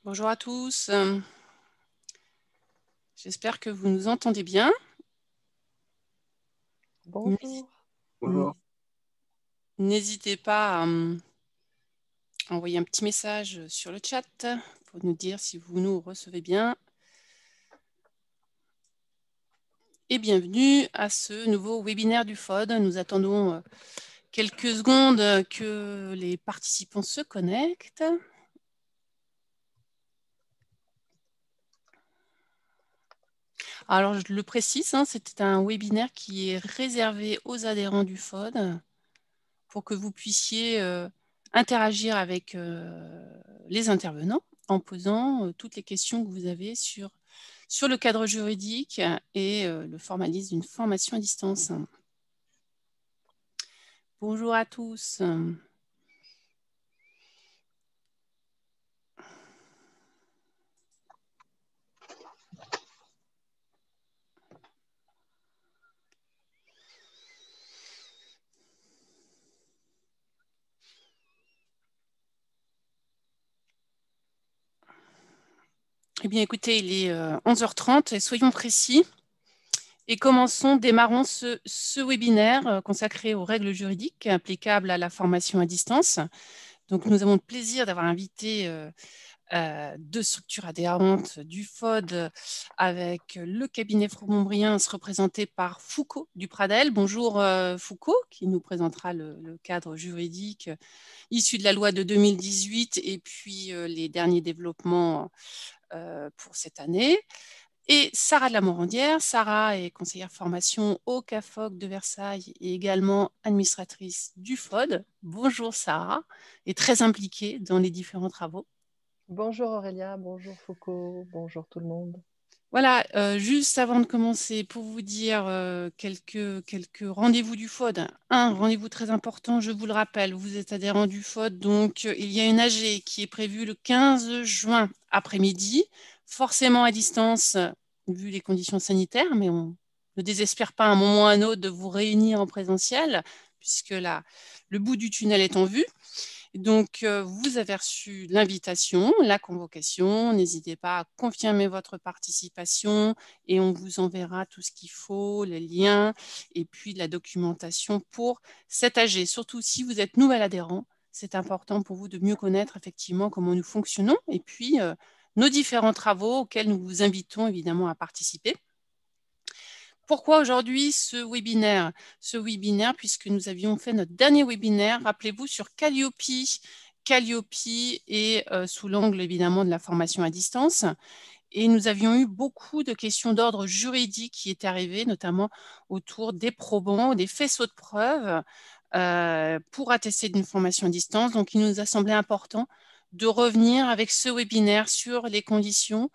Bonjour à tous. J'espère que vous nous entendez bien. Bonjour. Bonjour. N'hésitez pas à envoyer un petit message sur le chat pour nous dire si vous nous recevez bien. Et bienvenue à ce nouveau webinaire du FOD. Nous attendons quelques secondes que les participants se connectent. Alors, je le précise, c'était un webinaire qui est réservé aux adhérents du FOD pour que vous puissiez interagir avec les intervenants en posant toutes les questions que vous avez sur le cadre juridique et le formalisme d'une formation à distance. Bonjour à tous. Eh bien, écoutez, il est 11h30 et soyons précis. Et démarrons ce webinaire consacré aux règles juridiques applicables à la formation à distance. Donc, nous avons le plaisir d'avoir invité deux structures adhérentes du FOD avec le cabinet Fromont-Briens représenté par Foucault du Pradel. Bonjour Foucault, qui nous présentera le cadre juridique issu de la loi de 2018 et puis les derniers développements pour cette année. Et Sarah de la Morandière. Sarah est conseillère formation au CAFOC de Versailles et également administratrice du FOD. Bonjour Sarah, et très impliquée dans les différents travaux. Bonjour Aurélia, bonjour Foucault, bonjour tout le monde. Voilà, juste avant de commencer, pour vous dire quelques rendez-vous du FOD. Un rendez-vous très important, je vous le rappelle, vous êtes adhérent du FOD, donc il y a une AG qui est prévue le 15 juin après-midi, forcément à distance, vu les conditions sanitaires, mais on ne désespère pas à un moment ou à un autre de vous réunir en présentiel, puisque là, le bout du tunnel est en vue. Donc, vous avez reçu l'invitation, la convocation. N'hésitez pas à confirmer votre participation et on vous enverra tout ce qu'il faut, les liens et puis de la documentation pour cet AG. Surtout si vous êtes nouvel adhérent, c'est important pour vous de mieux connaître effectivement comment nous fonctionnons et puis nos différents travaux auxquels nous vous invitons évidemment à participer. Pourquoi aujourd'hui ce webinaire? Ce webinaire, puisque nous avions fait notre dernier webinaire, rappelez-vous, sur Calliope. Calliope est sous l'angle évidemment de la formation à distance. Et nous avions eu beaucoup de questions d'ordre juridique qui étaient arrivées, notamment autour des probants, des faisceaux de preuves pour attester d'une formation à distance. Donc, il nous a semblé important de revenir avec ce webinaire sur les conditions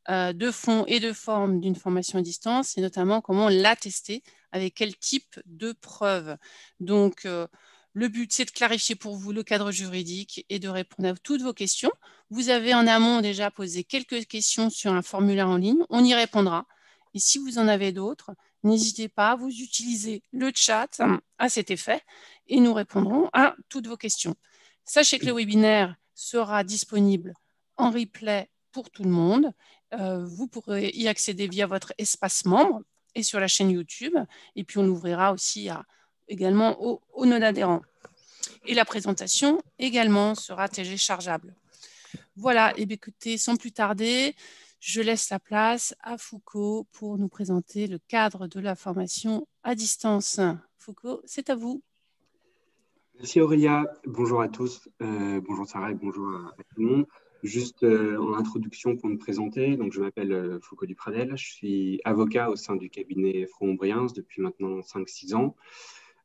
de fond et de forme d'une formation à distance et notamment comment l'attester, avec quel type de preuves. Donc, le but, c'est de clarifier pour vous le cadre juridique et de répondre à toutes vos questions. Vous avez en amont déjà posé quelques questions sur un formulaire en ligne. On y répondra. Et si vous en avez d'autres, n'hésitez pas, vous utilisez le chat à cet effet et nous répondrons à toutes vos questions. Sachez que le webinaire sera disponible en replay pour tout le monde. Vous pourrez y accéder via votre espace membre et sur la chaîne YouTube. Et puis, on l'ouvrira aussi également aux non-adhérents. Et la présentation également sera téléchargeable. Voilà, et bien, écoutez, sans plus tarder, je laisse la place à Foucault pour nous présenter le cadre de la formation à distance. Foucault, c'est à vous. Merci Aurélia, bonjour à tous, bonjour Sarah et bonjour à tout le monde. Juste en introduction pour me présenter, donc je m'appelle Foucault du Pradel, je suis avocat au sein du cabinet Fromont-Briens depuis maintenant 5-6 ans,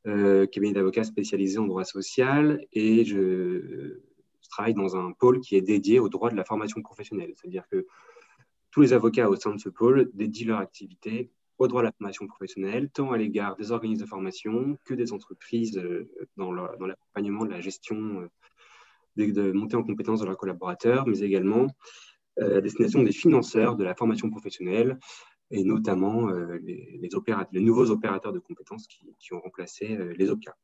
cabinet d'avocats spécialisé en droit social et je travaille dans un pôle qui est dédié au droit de la formation professionnelle, c'est-à-dire que tous les avocats au sein de ce pôle dédient leur activité au droit de la formation professionnelle, tant à l'égard des organismes de formation que des entreprises dans l'accompagnement de la gestion de montée en compétence de leurs collaborateurs, mais également à destination des financeurs de la formation professionnelle et notamment les nouveaux opérateurs de compétences qui ont remplacé les OPCA.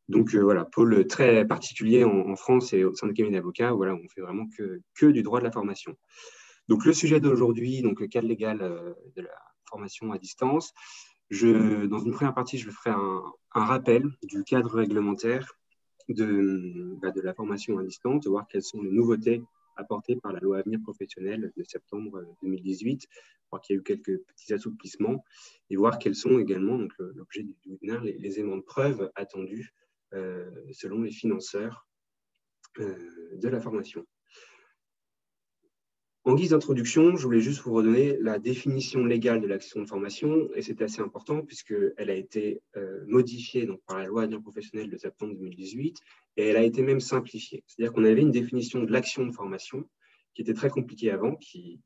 Donc voilà, pôle très particulier en France et au sein du cabinet d'avocats, voilà, on fait vraiment que du droit de la formation. Donc le sujet d'aujourd'hui, donc le cadre légal de la formation à distance. Dans une première partie, je ferai un rappel du cadre réglementaire de la formation à distance, de voir quelles sont les nouveautés apportées par la loi Avenir Professionnel de septembre 2018, voir qu'il y a eu quelques petits assouplissements, et voir quels sont également, donc l'objet du webinaire, les éléments de preuve attendus selon les financeurs de la formation. En guise d'introduction, je voulais juste vous redonner la définition légale de l'action de formation, et c'est assez important puisqu'elle a été modifiée donc, par la loi Avenir Professionnel de septembre 2018, et elle a été même simplifiée. C'est-à-dire qu'on avait une définition de l'action de formation qui était très compliquée avant, qui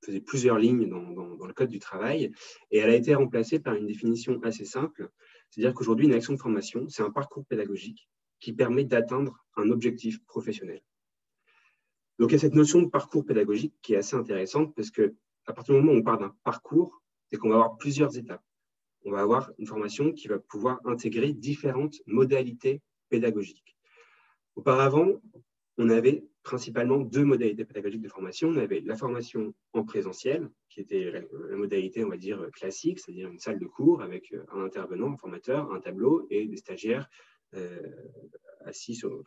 faisait plusieurs lignes dans le Code du travail, et elle a été remplacée par une définition assez simple. C'est-à-dire qu'aujourd'hui, une action de formation, c'est un parcours pédagogique qui permet d'atteindre un objectif professionnel. Donc, il y a cette notion de parcours pédagogique qui est assez intéressante parce qu'à partir du moment où on parle d'un parcours, c'est qu'on va avoir plusieurs étapes. On va avoir une formation qui va pouvoir intégrer différentes modalités pédagogiques. Auparavant, on avait principalement deux modalités pédagogiques de formation. On avait la formation en présentiel, qui était la modalité, on va dire, classique, c'est-à-dire une salle de cours avec un intervenant, un formateur, un tableau et des stagiaires assis sur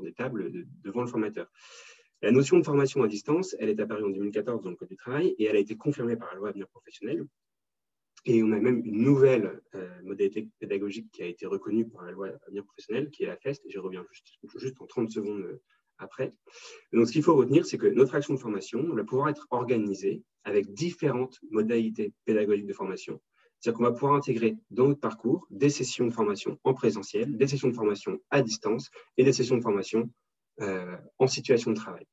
des tables devant le formateur. La notion de formation à distance, elle est apparue en 2014 dans le Code du travail et elle a été confirmée par la loi Avenir Professionnel. Et on a même une nouvelle modalité pédagogique qui a été reconnue par la loi Avenir Professionnel, qui est la FEST, et j'y reviens juste en 30 secondes après. Donc, ce qu'il faut retenir, c'est que notre action de formation va pouvoir être organisée avec différentes modalités pédagogiques de formation. C'est-à-dire qu'on va pouvoir intégrer dans notre parcours des sessions de formation en présentiel, des sessions de formation à distance et des sessions de formation en situation de travail.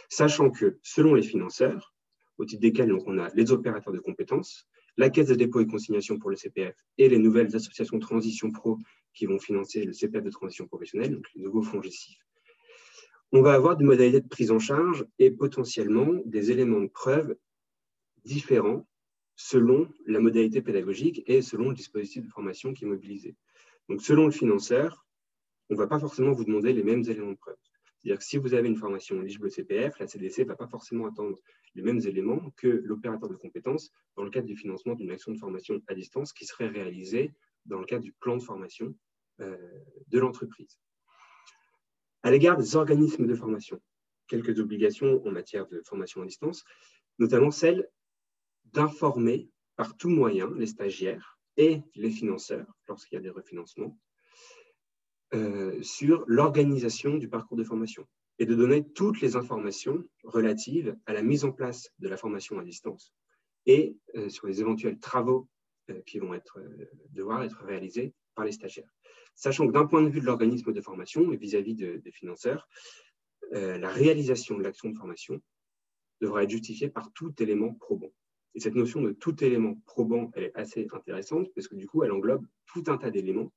Sachant que, selon les financeurs, au titre desquels donc, on a les opérateurs de compétences, la Caisse de dépôt et consignation pour le CPF et les nouvelles associations de transition pro qui vont financer le CPF de transition professionnelle, donc les nouveaux fonds GESIF, on va avoir des modalités de prise en charge et potentiellement des éléments de preuve différents selon la modalité pédagogique et selon le dispositif de formation qui est mobilisé. Donc, selon le financeur, on ne va pas forcément vous demander les mêmes éléments de preuve. C'est-à-dire que si vous avez une formation éligible au CPF, la CDC ne va pas forcément attendre les mêmes éléments que l'opérateur de compétences dans le cadre du financement d'une action de formation à distance qui serait réalisée dans le cadre du plan de formation de l'entreprise. À l'égard des organismes de formation, quelques obligations en matière de formation à distance, notamment celle d'informer par tout moyen les stagiaires et les financeurs lorsqu'il y a des refinancements sur l'organisation du parcours de formation et de donner toutes les informations relatives à la mise en place de la formation à distance et sur les éventuels travaux qui vont devoir être réalisés par les stagiaires. Sachant que d'un point de vue de l'organisme de formation et vis-à-vis des financeurs, la réalisation de l'action de formation devra être justifiée par tout élément probant. Et cette notion de tout élément probant, elle est assez intéressante parce que du coup, elle englobe tout un tas d'éléments.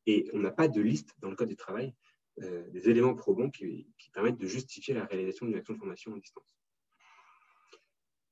Et on n'a pas de liste dans le Code du travail des éléments probants qui permettent de justifier la réalisation d'une action de formation à distance.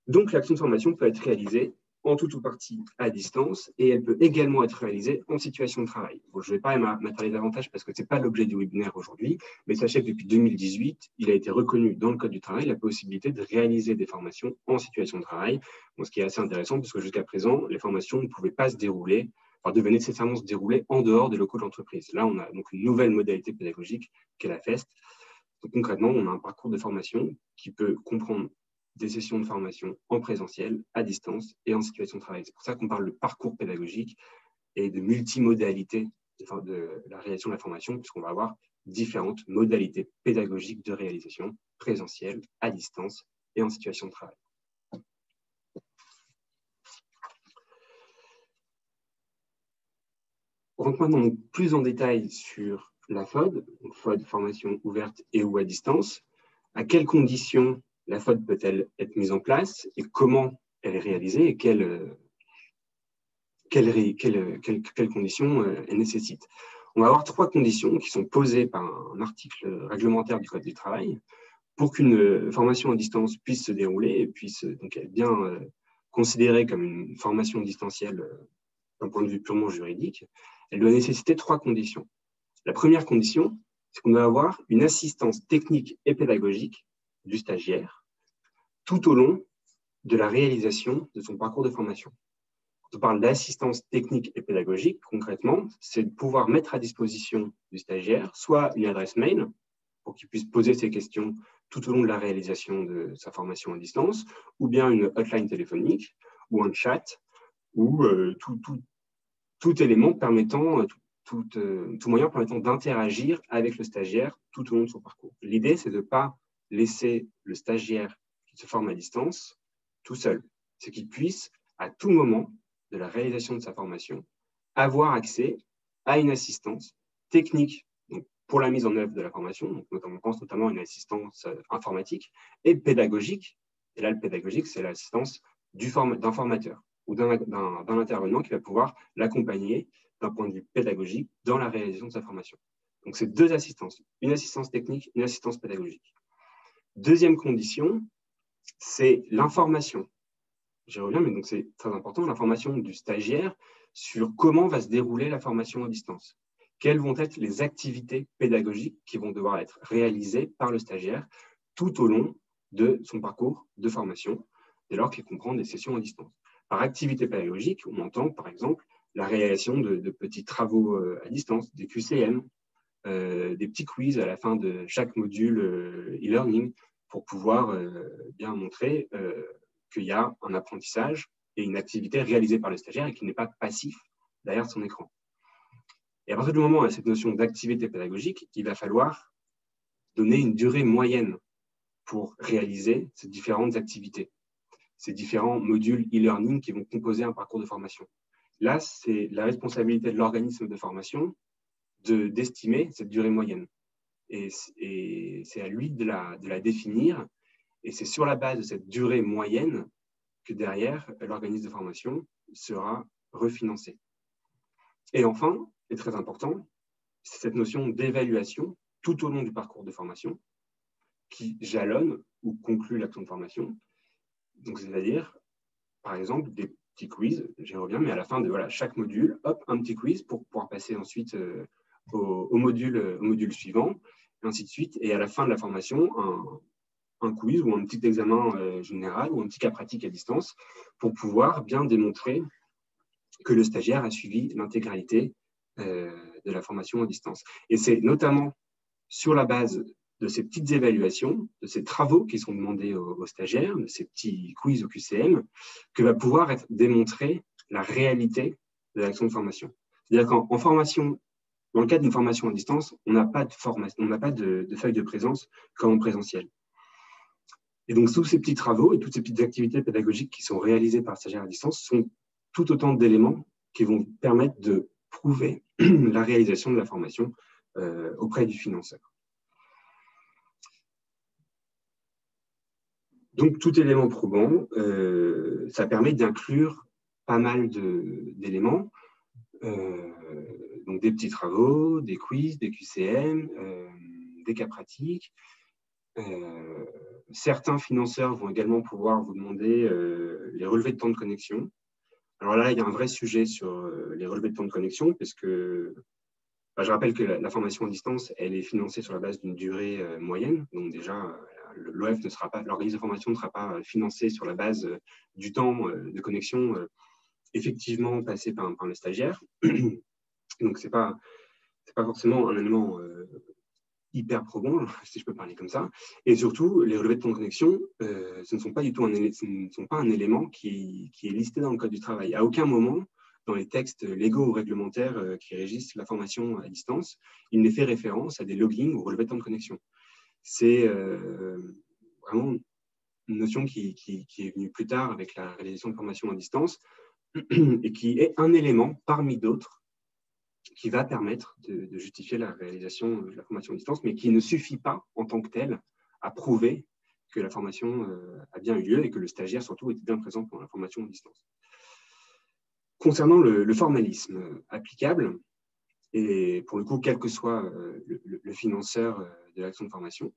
Donc, l'action de formation peut être réalisée en tout ou partie à distance et elle peut également être réalisée en situation de travail. Bon, je ne vais pas m'attarder davantage parce que ce n'est pas l'objet du webinaire aujourd'hui, mais sachez que depuis 2018, il a été reconnu dans le Code du travail la possibilité de réaliser des formations en situation de travail. Bon, ce qui est assez intéressant parce que jusqu'à présent, les formations ne pouvaient pas se dérouler, devaient nécessairement se dérouler en dehors des locaux de l'entreprise. Là, on a donc une nouvelle modalité pédagogique qu'est la FEST. Donc, concrètement, on a un parcours de formation qui peut comprendre des sessions de formation en présentiel, à distance et en situation de travail. C'est pour ça qu'on parle de parcours pédagogique et de multimodalité de la réalisation de la formation, puisqu'on va avoir différentes modalités pédagogiques de réalisation présentielle, à distance et en situation de travail. On rentre maintenant plus en détail sur la FOD, FOD, formation ouverte et ou à distance. À quelles conditions la FOD peut-elle être mise en place et comment elle est réalisée et quelles conditions elle nécessite. On va avoir 3 conditions qui sont posées par un article réglementaire du Code du travail pour qu'une formation à distance puisse se dérouler et puisse donc être bien considérée comme une formation distancielle d'un point de vue purement juridique. Elle doit nécessiter 3 conditions. La première condition, c'est qu'on doit avoir une assistance technique et pédagogique du stagiaire tout au long de la réalisation de son parcours de formation. Quand on parle d'assistance technique et pédagogique, concrètement, c'est de pouvoir mettre à disposition du stagiaire soit une adresse mail pour qu'il puisse poser ses questions tout au long de la réalisation de sa formation à distance, ou bien une hotline téléphonique, ou un chat, ou tout élément permettant, tout moyen permettant d'interagir avec le stagiaire tout au long de son parcours. L'idée, c'est de ne pas laisser le stagiaire qui se forme à distance tout seul. C'est qu'il puisse, à tout moment de la réalisation de sa formation, avoir accès à une assistance technique donc pour la mise en œuvre de la formation, donc on pense notamment à une assistance informatique, et pédagogique. Et là, le pédagogique, c'est l'assistance d'un formateur ou d'un intervenant qui va pouvoir l'accompagner d'un point de vue pédagogique dans la réalisation de sa formation. Donc, c'est deux assistances, une assistance technique, une assistance pédagogique. Deuxième condition, c'est l'information. J'y reviens, mais donc c'est très important, l'information du stagiaire sur comment va se dérouler la formation à distance. Quelles vont être les activités pédagogiques qui vont devoir être réalisées par le stagiaire tout au long de son parcours de formation, dès lors qu'il comprend des sessions à distance. Par activité pédagogique, on entend par exemple la réalisation de petits travaux à distance, des QCM, des petits quiz à la fin de chaque module e-learning pour pouvoir bien montrer qu'il y a un apprentissage et une activité réalisée par le stagiaire et qu'il n'est pas passif derrière son écran. Et à partir du moment où on a cette notion d'activité pédagogique, il va falloir donner une durée moyenne pour réaliser ces différentes activités, ces différents modules e-learning qui vont composer un parcours de formation. Là, c'est la responsabilité de l'organisme de formation d'estimer cette durée moyenne. Et c'est à lui de la définir. Et c'est sur la base de cette durée moyenne que derrière, l'organisme de formation sera refinancé. Et enfin, et très important, c'est cette notion d'évaluation tout au long du parcours de formation qui jalonne ou conclut l'action de formation. Donc, c'est-à-dire, par exemple, des petits quiz, j'y reviens, mais à la fin de chaque module, hop, un petit quiz pour pouvoir passer ensuite au module suivant, et ainsi de suite. Et à la fin de la formation, un quiz ou un petit examen général ou un petit cas pratique à distance pour pouvoir bien démontrer que le stagiaire a suivi l'intégralité de la formation à distance. Et c'est notamment sur la base de ces petites évaluations, de ces travaux qui sont demandés aux stagiaires, de ces petits quiz au QCM, que va pouvoir être démontrée la réalité de l'action de formation. C'est-à-dire qu'en formation, dans le cadre d'une formation à distance, on n'a pas de feuille de présence comme en présentiel. Et donc, tous ces petits travaux et toutes ces petites activités pédagogiques qui sont réalisées par le stagiaire à distance sont tout autant d'éléments qui vont permettre de prouver la réalisation de la formation auprès du financeur. Donc, tout élément probant, ça permet d'inclure pas mal d'éléments, donc des petits travaux, des quiz, des QCM, des cas pratiques. Certains financeurs vont également pouvoir vous demander les relevés de temps de connexion. Alors là, il y a un vrai sujet sur les relevés de temps de connexion, parce que je rappelle que la formation à distance, elle est financée sur la base d'une durée moyenne. Donc déjà, l'OF ne sera pas, l'organisme de formation ne sera pas financé sur la base du temps de connexion effectivement passé par le stagiaire. Donc c'est pas forcément un élément hyper probant, si je peux parler comme ça. Et surtout, les relevés de temps de connexion, ce ne sont pas du tout un élément qui est listé dans le Code du travail. À aucun moment, dans les textes légaux ou réglementaires qui régissent la formation à distance, il n'est fait référence à des loggings ou relevés de temps de connexion. C'est vraiment une notion qui est venue plus tard avec la réalisation de formation à distance et qui est un élément parmi d'autres qui va permettre de justifier la réalisation de la formation à distance, mais qui ne suffit pas en tant que tel à prouver que la formation a bien eu lieu et que le stagiaire surtout était bien présent pendant la formation à distance. Concernant le formalisme applicable, et pour le coup, quel que soit le financeur de l'action de formation,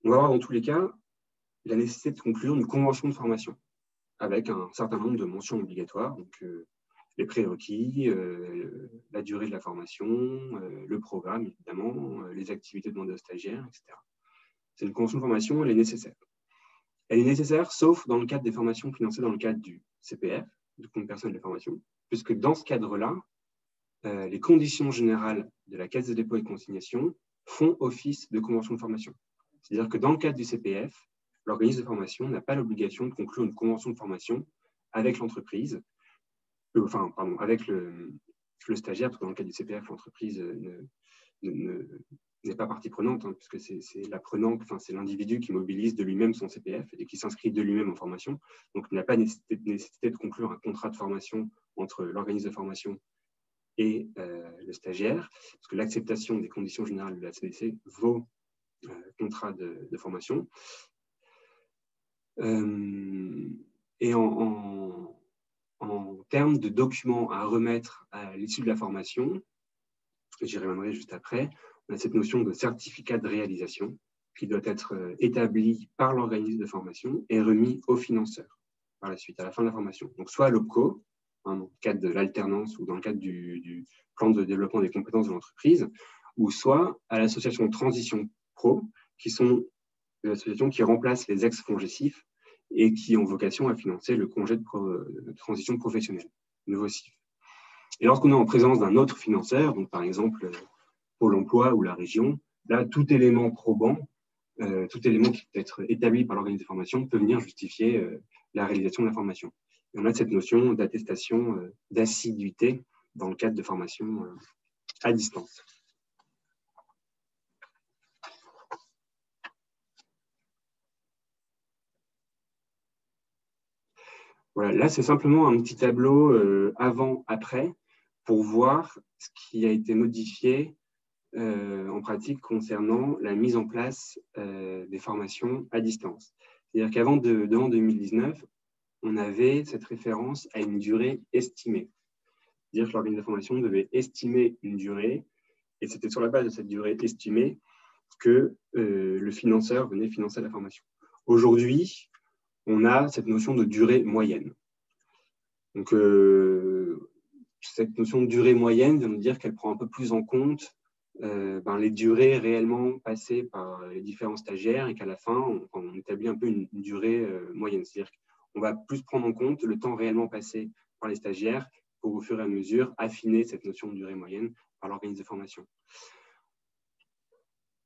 on va avoir dans tous les cas la nécessité de conclure une convention de formation avec un certain nombre de mentions obligatoires. Donc, les prérequis, la durée de la formation, le programme, évidemment, les activités demandées aux stagiaires, etc. C'est une convention de formation, elle est nécessaire. Elle est nécessaire, sauf dans le cadre des formations financées dans le cadre du CPF, du compte personnel de formation, puisque dans ce cadre-là, les conditions générales de la Caisse des dépôts et consignations font office de convention de formation. C'est-à-dire que dans le cadre du CPF, l'organisme de formation n'a pas l'obligation de conclure une convention de formation avec l'entreprise, avec le stagiaire, parce que dans le cas du CPF, l'entreprise n'est pas partie prenante, hein, puisque c'est l'apprenant, c'est l'individu qui mobilise de lui-même son CPF et qui s'inscrit de lui-même en formation. Donc, il n'y a pas nécessité de conclure un contrat de formation entre l'organisme de formation et le stagiaire, parce que l'acceptation des conditions générales de la CDC vaut contrat de formation. Et en termes de documents à remettre à l'issue de la formation, j'y reviendrai juste après, on a cette notion de certificat de réalisation qui doit être établi par l'organisme de formation et remis au financeur par la suite, à la fin de la formation. Donc, soit à l'OPCO, hein, dans le cadre de l'alternance ou dans le cadre du plan de développement des compétences de l'entreprise, ou soit à l'association Transition Pro, qui sont des associations qui remplacent les ex-FONGECIF et qui ont vocation à financer le congé de transition professionnelle, nouveau CIF. Et lorsqu'on est en présence d'un autre financeur, donc par exemple Pôle emploi ou la région, là, tout élément probant, tout élément qui peut être établi par l'organisme de formation peut venir justifier la réalisation de la formation. Et on a cette notion d'attestation d'assiduité dans le cadre de formation à distance. Voilà, là, c'est simplement un petit tableau avant-après pour voir ce qui a été modifié en pratique concernant la mise en place des formations à distance. C'est-à-dire qu'avant 2019, on avait cette référence à une durée estimée. C'est-à-dire que l'organisme de formation devait estimer une durée, et c'était sur la base de cette durée estimée que le financeur venait financer la formation. Aujourd'hui, on a cette notion de durée moyenne. Donc, cette notion de durée moyenne veut dire qu'elle prend un peu plus en compte les durées réellement passées par les différents stagiaires et qu'à la fin, on établit un peu une durée moyenne. C'est-à-dire qu'on va plus prendre en compte le temps réellement passé par les stagiaires pour, au fur et à mesure, affiner cette notion de durée moyenne par l'organisme de formation.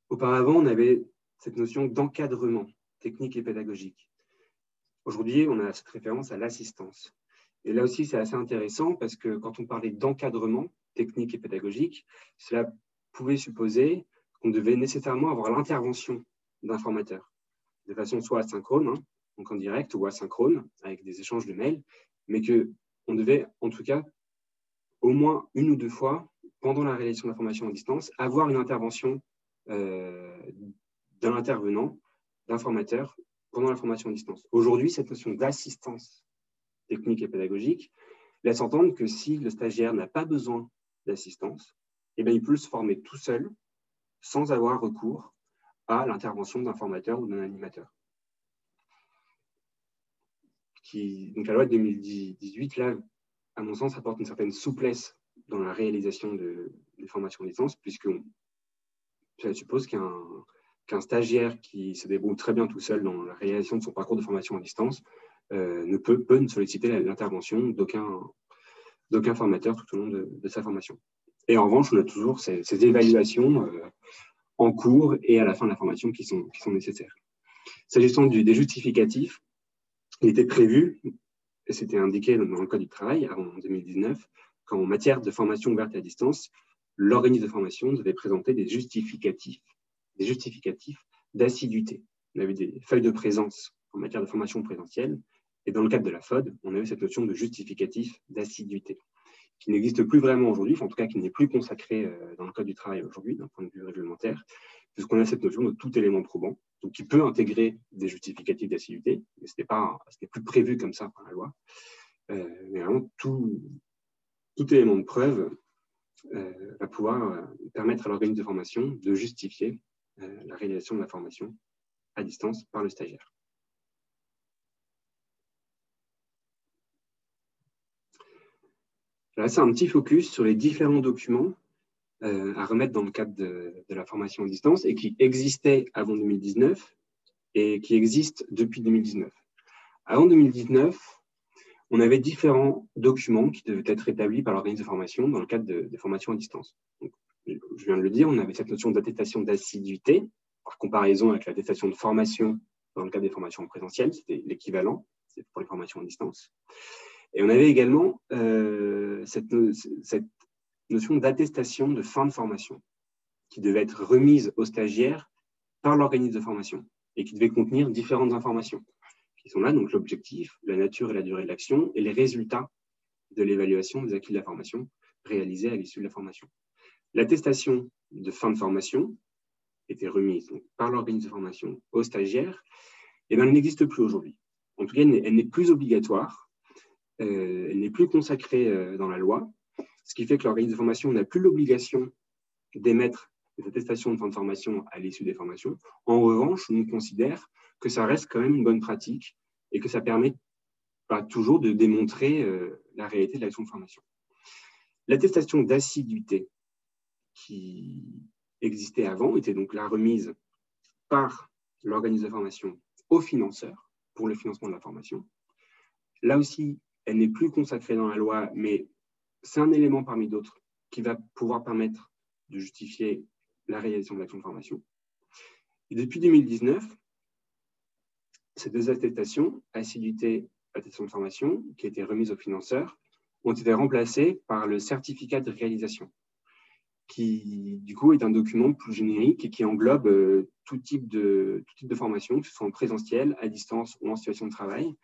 Auparavant, on avait cette notion d'encadrement technique et pédagogique. Aujourd'hui, on a cette référence à l'assistance. Et là aussi, c'est assez intéressant parce que quand on parlait d'encadrement technique et pédagogique, cela pouvait supposer qu'on devait nécessairement avoir l'intervention d'un formateur, de façon soit asynchrone, hein, donc en direct, ou asynchrone, avec des échanges de mails, mais qu'on devait, en tout cas, au moins une ou deux fois, pendant la réalisation de la formation à distance, avoir une intervention d'un intervenant, d'un formateur, pendant la formation à distance. Aujourd'hui, cette notion d'assistance technique et pédagogique laisse entendre que si le stagiaire n'a pas besoin d'assistance, eh bien, il peut se former tout seul sans avoir recours à l'intervention d'un formateur ou d'un animateur. Donc, la loi de 2018, là, à mon sens, apporte une certaine souplesse dans la réalisation des formations à distance, puisque ça suppose qu'un stagiaire qui se débrouille très bien tout seul dans la réalisation de son parcours de formation à distance ne peut ne solliciter l'intervention d'aucun formateur tout au long de sa formation. Et en revanche, on a toujours ces évaluations en cours et à la fin de la formation qui sont nécessaires. S'agissant des justificatifs, il était prévu, et c'était indiqué dans le Code du travail avant 2019, qu'en matière de formation ouverte à distance, l'organisme de formation devait présenter des justificatifs d'assiduité. On avait des feuilles de présence en matière de formation présentielle, et dans le cadre de la FOD, on avait cette notion de justificatif d'assiduité, qui n'existe plus vraiment aujourd'hui, en tout cas qui n'est plus consacré dans le Code du travail aujourd'hui, d'un point de vue réglementaire, puisqu'on a cette notion de tout élément probant, donc qui peut intégrer des justificatifs d'assiduité, mais ce n'était plus prévu comme ça par la loi. Mais vraiment, tout élément de preuve va pouvoir permettre à l'organisme de formation de justifier la réalisation de la formation à distance par le stagiaire. Là, c'est un petit focus sur les différents documents à remettre dans le cadre de la formation à distance et qui existaient avant 2019 et qui existent depuis 2019. Avant 2019, on avait différents documents qui devaient être établis par l'organisme de formation dans le cadre des formations à distance. Donc, je viens de le dire, on avait cette notion d'attestation d'assiduité, par comparaison avec l'attestation de formation dans le cadre des formations en présentiel, c'était l'équivalent, c'est pour les formations à distance. Et on avait également cette notion d'attestation de fin de formation qui devait être remise aux stagiaires par l'organisme de formation et qui devait contenir différentes informations qui sont là, donc l'objectif, la nature et la durée de l'action et les résultats de l'évaluation des acquis de la formation réalisés à l'issue de la formation. L'attestation de fin de formation était remise donc, par l'organisme de formation aux stagiaires, et bien, elle n'existe plus aujourd'hui. En tout cas, elle n'est plus obligatoire, elle n'est plus consacrée dans la loi, ce qui fait que l'organisme de formation n'a plus l'obligation d'émettre des attestations de fin de formation à l'issue des formations. En revanche, on considère que ça reste quand même une bonne pratique et que ça permet pas toujours de démontrer la réalité de l'action de formation. L'attestation d'assiduité qui existait avant était donc la remise par l'organisme de formation au financeur pour le financement de la formation. Là aussi, elle n'est plus consacrée dans la loi, mais c'est un élément parmi d'autres qui va pouvoir permettre de justifier la réalisation de l'action de formation. Et depuis 2019, ces deux attestations, assiduité, attestation de formation, qui étaient remises aux financeurs, ont été remplacées par le certificat de réalisation, qui du coup est un document plus générique et qui englobe tout type de formation, que ce soit en présentiel, à distance ou en situation de travail.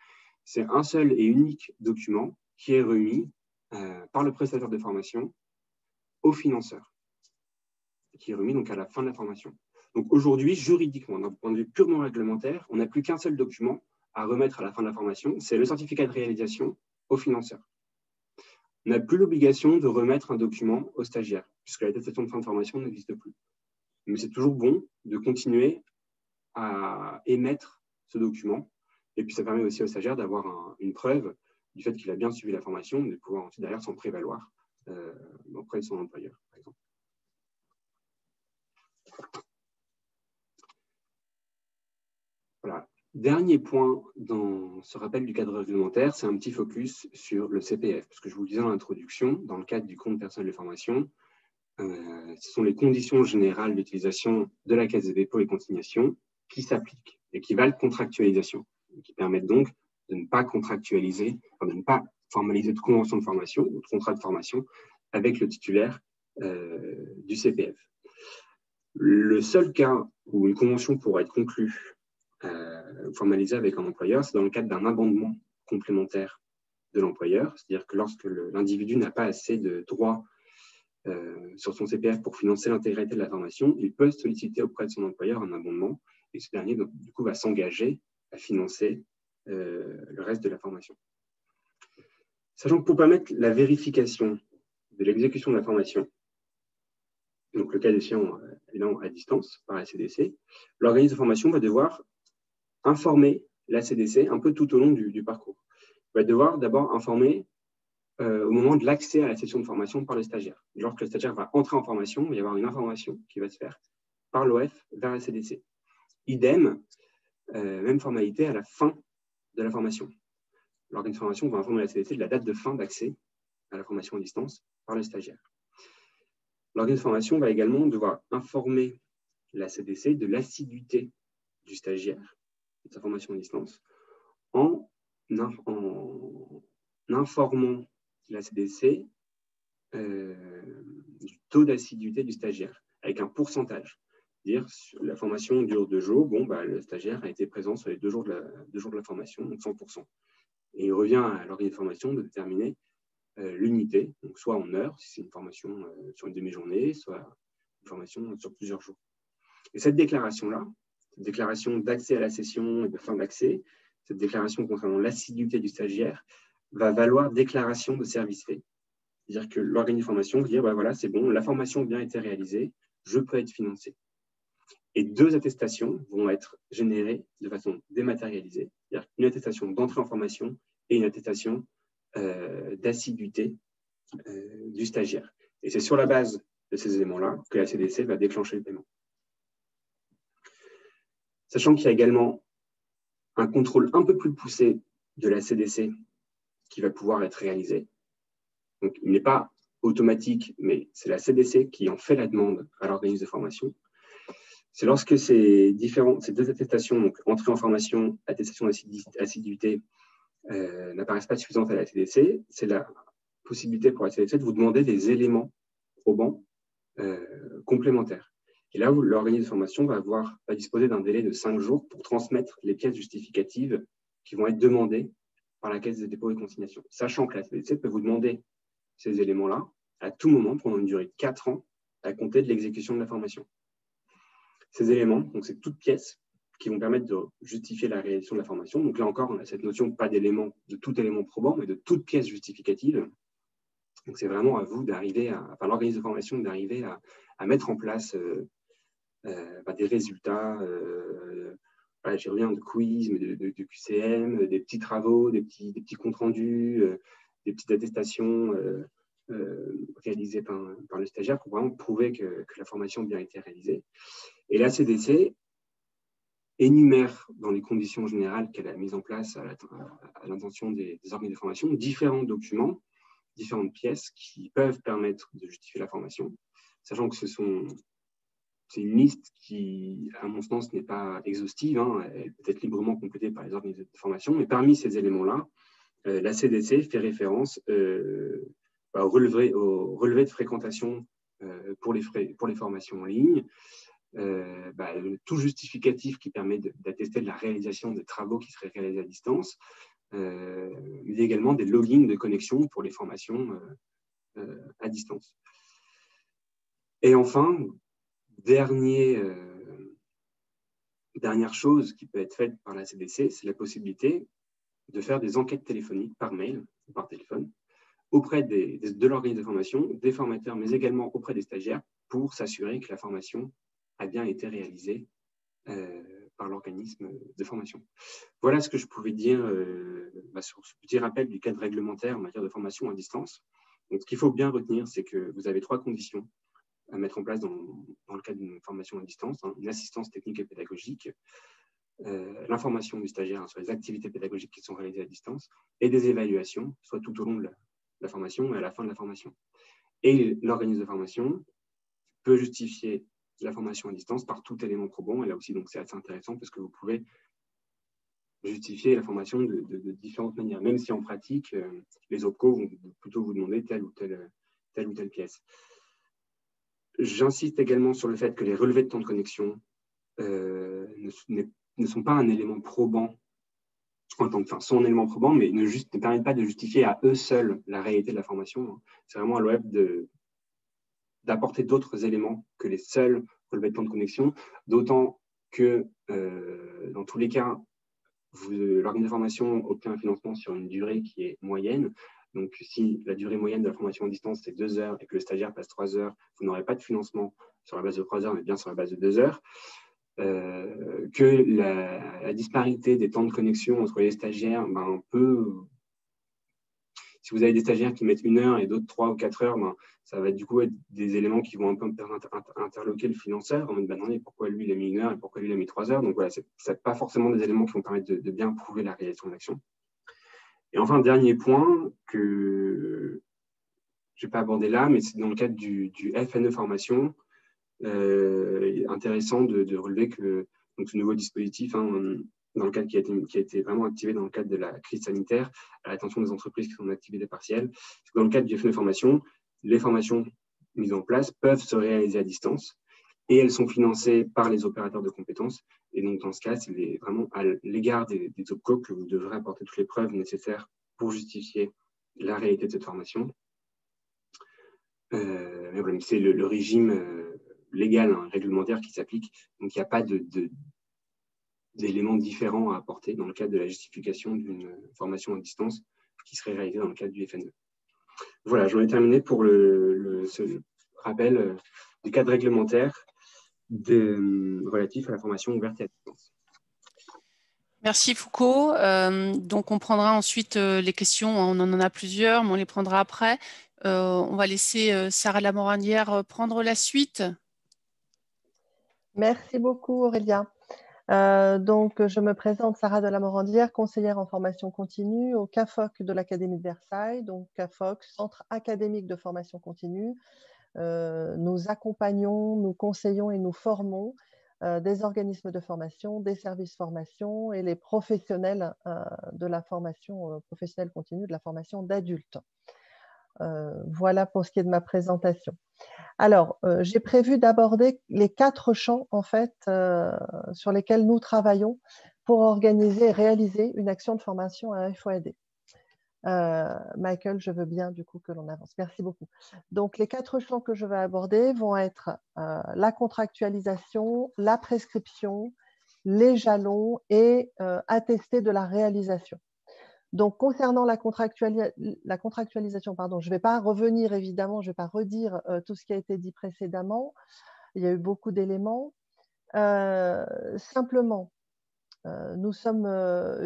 C'est un seul et unique document qui est remis par le prestataire de formation au financeur, qui est remis donc à la fin de la formation. Donc aujourd'hui, juridiquement, d'un point de vue purement réglementaire, on n'a plus qu'un seul document à remettre à la fin de la formation, c'est le certificat de réalisation au financeur. On n'a plus l'obligation de remettre un document au stagiaire, puisque l'attestation de fin de formation n'existe plus. Mais c'est toujours bon de continuer à émettre ce document, et puis ça permet aussi au stagiaire d'avoir une preuve du fait qu'il a bien suivi la formation, de pouvoir ensuite derrière s'en prévaloir auprès de son employeur, par exemple. Voilà. Dernier point dans ce rappel du cadre réglementaire, c'est un petit focus sur le CPF, parce que je vous le disais dans l'introduction, dans le cadre du compte personnel de formation, ce sont les conditions générales d'utilisation de la Caisse des dépôts et consignations qui s'appliquent et qui valent contractualisation, et qui permettent donc de ne pas contractualiser, de ne pas formaliser de convention de formation ou de contrat de formation avec le titulaire du CPF. Le seul cas où une convention pourra être conclue formalisée avec un employeur, c'est dans le cadre d'un abondement complémentaire de l'employeur, c'est-à-dire que lorsque l'individu n'a pas assez de droits sur son CPF pour financer l'intégralité de la formation, il peut solliciter auprès de son employeur un abondement et ce dernier, donc, du coup, va s'engager à financer le reste de la formation. Sachant que pour permettre la vérification de l'exécution de la formation, donc le cas échéant à distance par la CDC, l'organisme de formation va devoir informer la CDC un peu tout au long du parcours. Il va devoir d'abord informer au moment de l'accès à la session de formation par le stagiaire. Lorsque le stagiaire va entrer en formation, il va y avoir une information qui va se faire par l'OF vers la CDC. Idem, même formalité à la fin de la formation. L'organisme de formation va informer la CDC de la date de fin d'accès à la formation à distance par le stagiaire. L'organisme de formation va également devoir informer la CDC de l'assiduité du stagiaire de sa formation à distance en informant la CDC du taux d'assiduité du stagiaire avec un pourcentage. Dire la formation dure 2 jours, bon, bah, le stagiaire a été présent sur les 2 jours de la formation, donc 100%. Et il revient à l'organisme de formation de déterminer l'unité, donc soit en heures, si c'est une formation sur une demi-journée, soit une formation sur plusieurs jours. Et cette déclaration-là, cette déclaration d'accès à la session et de fin d'accès, cette déclaration concernant l'assiduité du stagiaire, va valoir déclaration de service fait. C'est-à-dire que l'organisme de formation va dire, bah, voilà, c'est bon, la formation a bien été réalisée, je peux être financé. Et 2 attestations vont être générées de façon dématérialisée, c'est-à-dire une attestation d'entrée en formation et une attestation d'assiduité du stagiaire. Et c'est sur la base de ces éléments-là que la CDC va déclencher le paiement. Sachant qu'il y a également un contrôle un peu plus poussé de la CDC qui va pouvoir être réalisé. Donc, il n'est pas automatique, mais c'est la CDC qui en fait la demande à l'organisme de formation. C'est lorsque ces deux attestations, donc entrée en formation, attestation d'assiduité, n'apparaissent pas suffisantes à la CDC, c'est la possibilité pour la CDC de vous demander des éléments probants complémentaires. Et là, l'organisme de formation va disposer d'un délai de 5 jours pour transmettre les pièces justificatives qui vont être demandées par la Caisse des dépôts et consignations. Sachant que la CDC peut vous demander ces éléments-là à tout moment pendant une durée de 4 ans à compter de l'exécution de la formation. Ces éléments, donc c'est toutes pièces qui vont permettre de justifier la réalisation de la formation. Donc là encore, on a cette notion pas d'élément, de tout élément probant, mais de toute pièce justificative. Donc c'est vraiment à vous d'arriver l'organisme de formation d'arriver à mettre en place des résultats, j'y reviens, de quiz, mais de QCM, des petits travaux, des petits comptes rendus, des petites attestations réalisées par le stagiaire pour vraiment prouver que la formation a bien été réalisée. Et la CDC énumère dans les conditions générales qu'elle a mises en place à l'intention des organismes de formation différents documents, différentes pièces qui peuvent permettre de justifier la formation, sachant que c'est une liste qui, à mon sens, n'est pas exhaustive, elle peut être librement complétée par les organismes de formation, mais parmi ces éléments-là, la CDC fait référence au relevé de fréquentation pour les formations en ligne, tout justificatif qui permet d'attester de la réalisation des travaux qui seraient réalisés à distance, mais également des logins de connexion pour les formations à distance. Et enfin, dernière chose qui peut être faite par la CDC, c'est la possibilité de faire des enquêtes téléphoniques par mail ou par téléphone auprès de l'organisme de formation, des formateurs, mais également auprès des stagiaires pour s'assurer que la formation a bien été réalisée par l'organisme de formation. Voilà ce que je pouvais dire sur ce petit rappel du cadre réglementaire en matière de formation à distance. Donc, ce qu'il faut bien retenir, c'est que vous avez 3 conditions à mettre en place dans le cadre d'une formation à distance, une assistance technique et pédagogique, l'information du stagiaire sur les activités pédagogiques qui sont réalisées à distance et des évaluations, soit tout au long de la formation et à la fin de la formation. Et l'organisme de formation peut justifier la formation à distance par tout élément probant. Et là aussi, donc, c'est assez intéressant parce que vous pouvez justifier la formation de différentes manières, même si en pratique, les OPCO vont plutôt vous demander telle ou telle pièce. J'insiste également sur le fait que les relevés de temps de connexion ne sont pas un élément probant sont un élément probant, mais ne permettent pas de justifier à eux seuls la réalité de la formation. C'est vraiment à l'OEF d'apporter d'autres éléments que les seuls relevés de temps de connexion, d'autant que dans tous les cas, l'organisme de formation obtient un financement sur une durée qui est moyenne. Donc, si la durée moyenne de la formation à distance, c'est 2 heures et que le stagiaire passe 3 heures, vous n'aurez pas de financement sur la base de 3 heures, mais bien sur la base de 2 heures. Que la disparité des temps de connexion entre les stagiaires, si vous avez des stagiaires qui mettent 1 heure et d'autres 3 ou 4 heures, ça va du coup être des éléments qui vont un peu interloquer le financeur en mode non, mais pourquoi lui il a mis 1 heure et pourquoi lui il a mis 3 heures. Donc voilà, ce n'est pas forcément des éléments qui vont permettre de bien prouver la réalisation de l'action. Et enfin, dernier point que je n'ai pas abordé là, mais c'est dans le cadre du FNE formation, intéressant de relever que donc, ce nouveau dispositif, dans le cadre qui a été vraiment activé dans le cadre de la crise sanitaire, à l'attention des entreprises qui sont en activité partielle, dans le cadre du FNE formation, les formations mises en place peuvent se réaliser à distance et elles sont financées par les opérateurs de compétences. Et donc, dans ce cas, c'est vraiment à l'égard des OPCO que vous devrez apporter toutes les preuves nécessaires pour justifier la réalité de cette formation. Mais voilà, c'est le régime légal, réglementaire qui s'applique. Donc, il n'y a pas d'éléments différents à apporter dans le cadre de la justification d'une formation à distance qui serait réalisée dans le cadre du FNE. Voilà, j'en ai terminé pour ce rappel du cadre réglementaire relatif à la formation ouverte et à distance. Merci Foucault. Donc on prendra ensuite les questions, on en a plusieurs, mais on les prendra après. On va laisser Sarah Lamorandière prendre la suite. Merci beaucoup, Aurélia. Donc, je me présente, Sarah de la Morandière, conseillère en formation continue au CAFOC de l'Académie de Versailles. Donc, CAFOC, Centre académique de formation continue. Nous accompagnons, nous conseillons et nous formons des organismes de formation, des services formation et les professionnels de la formation professionnelle continue, de la formation d'adultes. Voilà pour ce qui est de ma présentation. Alors, j'ai prévu d'aborder les 4 champs en fait, sur lesquels nous travaillons pour organiser et réaliser une action de formation à FOAD. Michael, je veux bien du coup que l'on avance. Merci beaucoup. Donc, les 4 champs que je vais aborder vont être la contractualisation, la prescription, les jalons et attester de la réalisation. Donc, concernant la contractualisation, pardon, je ne vais pas revenir, évidemment, je ne vais pas redire tout ce qui a été dit précédemment. Il y a eu beaucoup d'éléments. Simplement, nous sommes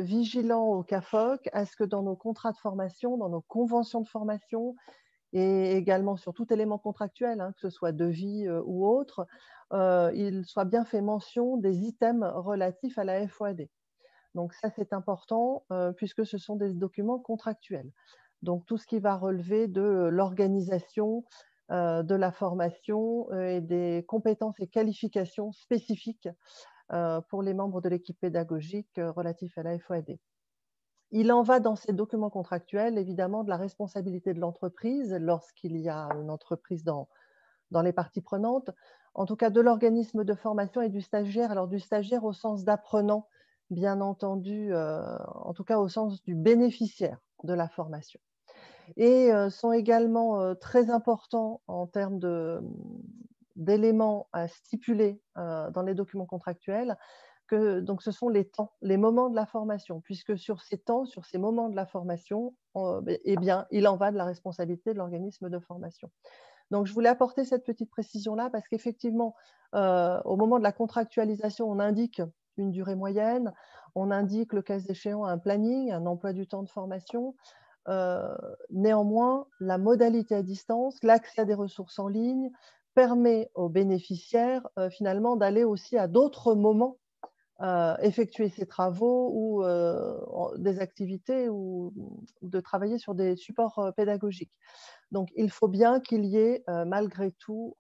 vigilants au CAFOC à ce que dans nos contrats de formation, dans nos conventions de formation et également sur tout élément contractuel, hein, que ce soit devis ou autre, il soit bien fait mention des items relatifs à la FOAD. Donc ça, c'est important puisque ce sont des documents contractuels. Donc tout ce qui va relever de l'organisation, de la formation et des compétences et qualifications spécifiques pour les membres de l'équipe pédagogique relatifs à la FOAD. Il en va dans ces documents contractuels, évidemment, de la responsabilité de l'entreprise lorsqu'il y a une entreprise dans les parties prenantes, en tout cas de l'organisme de formation et du stagiaire, alors du stagiaire au sens d'apprenant, bien entendu, en tout cas au sens du bénéficiaire de la formation. Et sont également très importants en termes d'éléments à stipuler dans les documents contractuels, donc ce sont les temps, les moments de la formation, puisque sur ces temps, sur ces moments de la formation, eh bien, il en va de la responsabilité de l'organisme de formation. Donc, je voulais apporter cette petite précision-là parce qu'effectivement, au moment de la contractualisation, on indique une durée moyenne, on indique le cas échéant un planning, un emploi du temps de formation. Néanmoins, la modalité à distance, l'accès à des ressources en ligne permet aux bénéficiaires finalement d'aller aussi à d'autres moments effectuer ces travaux ou des activités ou de travailler sur des supports pédagogiques. Donc, il faut bien qu'il y ait malgré tout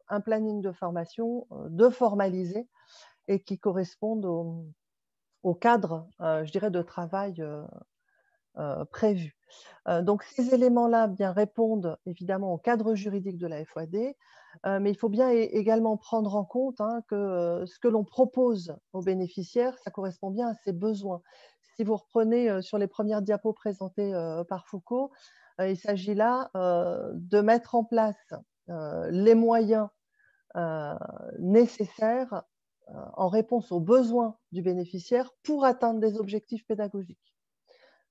un planning de formation de formaliser et qui corresponde au cadre, je dirais, de travail prévu. Donc, ces éléments-là bien répondent évidemment au cadre juridique de la FOAD, mais il faut bien également prendre en compte que ce que l'on propose aux bénéficiaires, ça correspond bien à ses besoins. Si vous reprenez sur les premières diapos présentées par Foucault, il s'agit là de mettre en place les moyens nécessaires en réponse aux besoins du bénéficiaire pour atteindre des objectifs pédagogiques.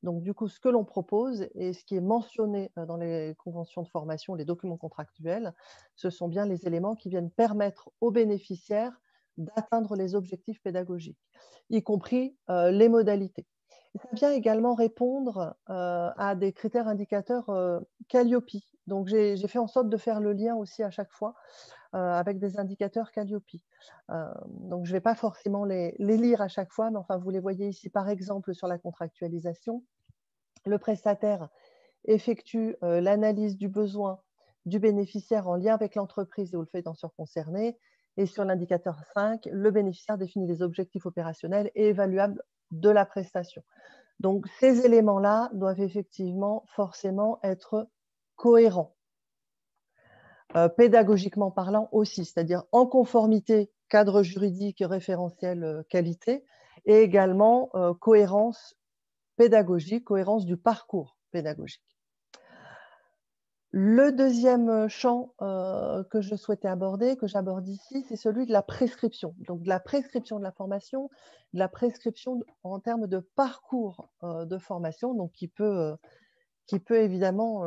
Donc, du coup, ce que l'on propose et ce qui est mentionné dans les conventions de formation, les documents contractuels, ce sont bien les éléments qui viennent permettre aux bénéficiaires d'atteindre les objectifs pédagogiques, y compris les modalités. Et ça vient également répondre à des critères indicateurs Calliope. Donc, j'ai fait en sorte de faire le lien aussi à chaque fois avec des indicateurs Calliope. Donc, je ne vais pas forcément les lire à chaque fois, mais enfin, vous les voyez ici, par exemple, sur la contractualisation. Le prestataire effectue l'analyse du besoin du bénéficiaire en lien avec l'entreprise et ou le financeur concerné. Et sur l'indicateur 5, le bénéficiaire définit les objectifs opérationnels et évaluables de la prestation. Donc, ces éléments-là doivent effectivement forcément être cohérents. Pédagogiquement parlant aussi, c'est-à-dire en conformité cadre juridique, référentiel, qualité, et également cohérence pédagogique, cohérence du parcours pédagogique. Le deuxième champ que je souhaitais aborder, que j'aborde ici, c'est celui de la prescription. Donc, de la prescription de la formation, de la prescription en termes de parcours de formation, donc qui peut évidemment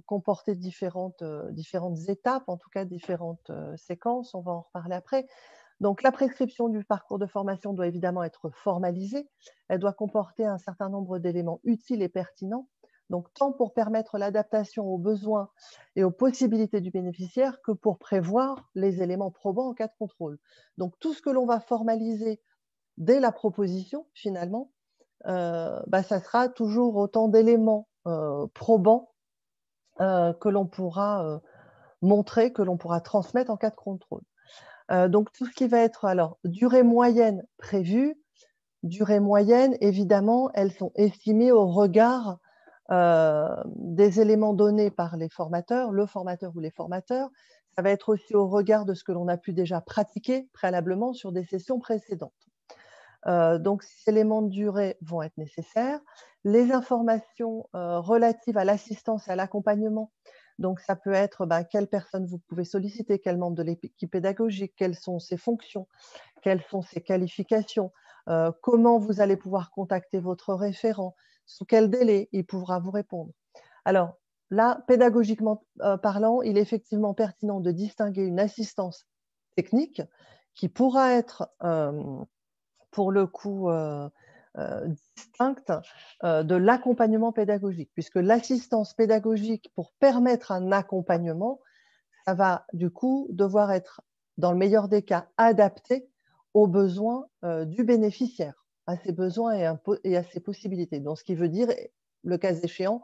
comporter différentes étapes, en tout cas différentes séquences, on va en reparler après. Donc, la prescription du parcours de formation doit évidemment être formalisée, elle doit comporter un certain nombre d'éléments utiles et pertinents, Donc, tant pour permettre l'adaptation aux besoins et aux possibilités du bénéficiaire que pour prévoir les éléments probants en cas de contrôle. Donc, tout ce que l'on va formaliser dès la proposition, finalement, ça sera toujours autant d'éléments probants que l'on pourra montrer, que l'on pourra transmettre en cas de contrôle. Donc, tout ce qui va être, alors, durée moyenne prévue, durée moyenne, évidemment, elles sont estimées au regard des éléments donnés par les formateurs, le formateur ou les formateurs. Ça va être aussi au regard de ce que l'on a pu déjà pratiquer préalablement sur des sessions précédentes. Donc, ces éléments de durée vont être nécessaires. Les informations relatives à l'assistance et à l'accompagnement, donc ça peut être quelle personne vous pouvez solliciter, quel membre de l'équipe pédagogique, quelles sont ses fonctions, quelles sont ses qualifications, comment vous allez pouvoir contacter votre référent, sous quel délai il pourra vous répondre. Alors là, pédagogiquement parlant, il est effectivement pertinent de distinguer une assistance technique qui pourra être pour le coup distincte de l'accompagnement pédagogique, puisque l'assistance pédagogique, pour permettre un accompagnement, ça va du coup devoir être, dans le meilleur des cas, adapté aux besoins du bénéficiaire, à ses besoins et à ses possibilités. Donc, ce qui veut dire, le cas échéant,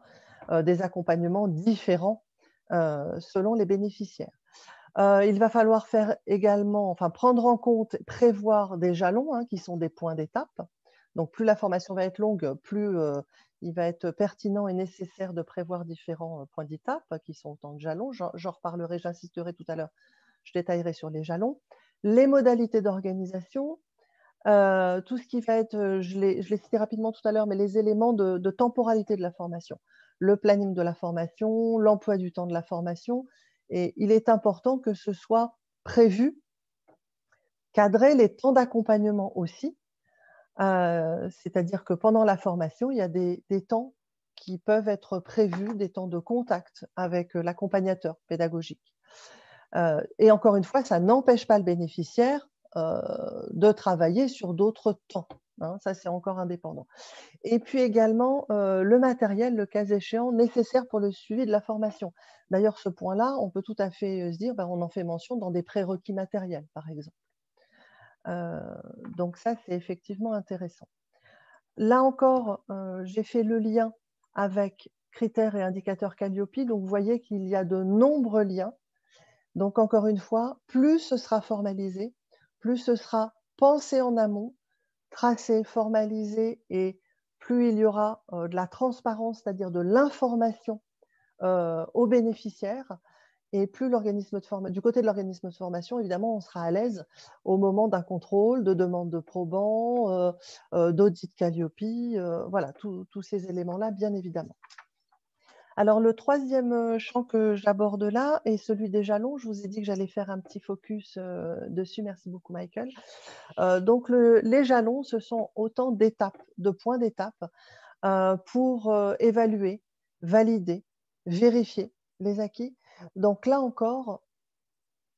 des accompagnements différents selon les bénéficiaires. Il va falloir faire également, prendre en compte, prévoir des jalons qui sont des points d'étape. Donc, plus la formation va être longue, plus il va être pertinent et nécessaire de prévoir différents points d'étape qui sont autant de jalons. J'en reparlerai, j'insisterai tout à l'heure, je détaillerai sur les jalons. Les modalités d'organisation, tout ce qui va être, je l'ai cité rapidement tout à l'heure, mais les éléments de temporalité de la formation, le planning de la formation, l'emploi du temps de la formation. Et il est important que ce soit prévu, cadrer les temps d'accompagnement aussi. C'est-à-dire que pendant la formation, il y a des temps qui peuvent être prévus, des temps de contact avec l'accompagnateur pédagogique. Et encore une fois, ça n'empêche pas le bénéficiaire de travailler sur d'autres temps. Ça, c'est encore indépendant. Et puis également, le matériel, le cas échéant, nécessaire pour le suivi de la formation. D'ailleurs, ce point-là, on peut tout à fait se dire, on en fait mention dans des prérequis matériels, par exemple. Donc ça, c'est effectivement intéressant. Là encore, j'ai fait le lien avec critères et indicateurs Calliope. Donc, vous voyez qu'il y a de nombreux liens. Donc, encore une fois, plus ce sera formalisé, plus ce sera pensé en amont, tracé, formalisé, et plus il y aura de la transparence, c'est-à-dire de l'information aux bénéficiaires, et plus du côté de l'organisme de formation, évidemment, on sera à l'aise au moment d'un contrôle, de demande de probants, d'audit Calliope, voilà, tous ces éléments-là, bien évidemment. Alors, le troisième champ que j'aborde là est celui des jalons. Je vous ai dit que j'allais faire un petit focus dessus. Merci beaucoup, Michael. Donc, les jalons, ce sont autant d'étapes, de points d'étape pour évaluer, valider, vérifier les acquis. Donc là encore,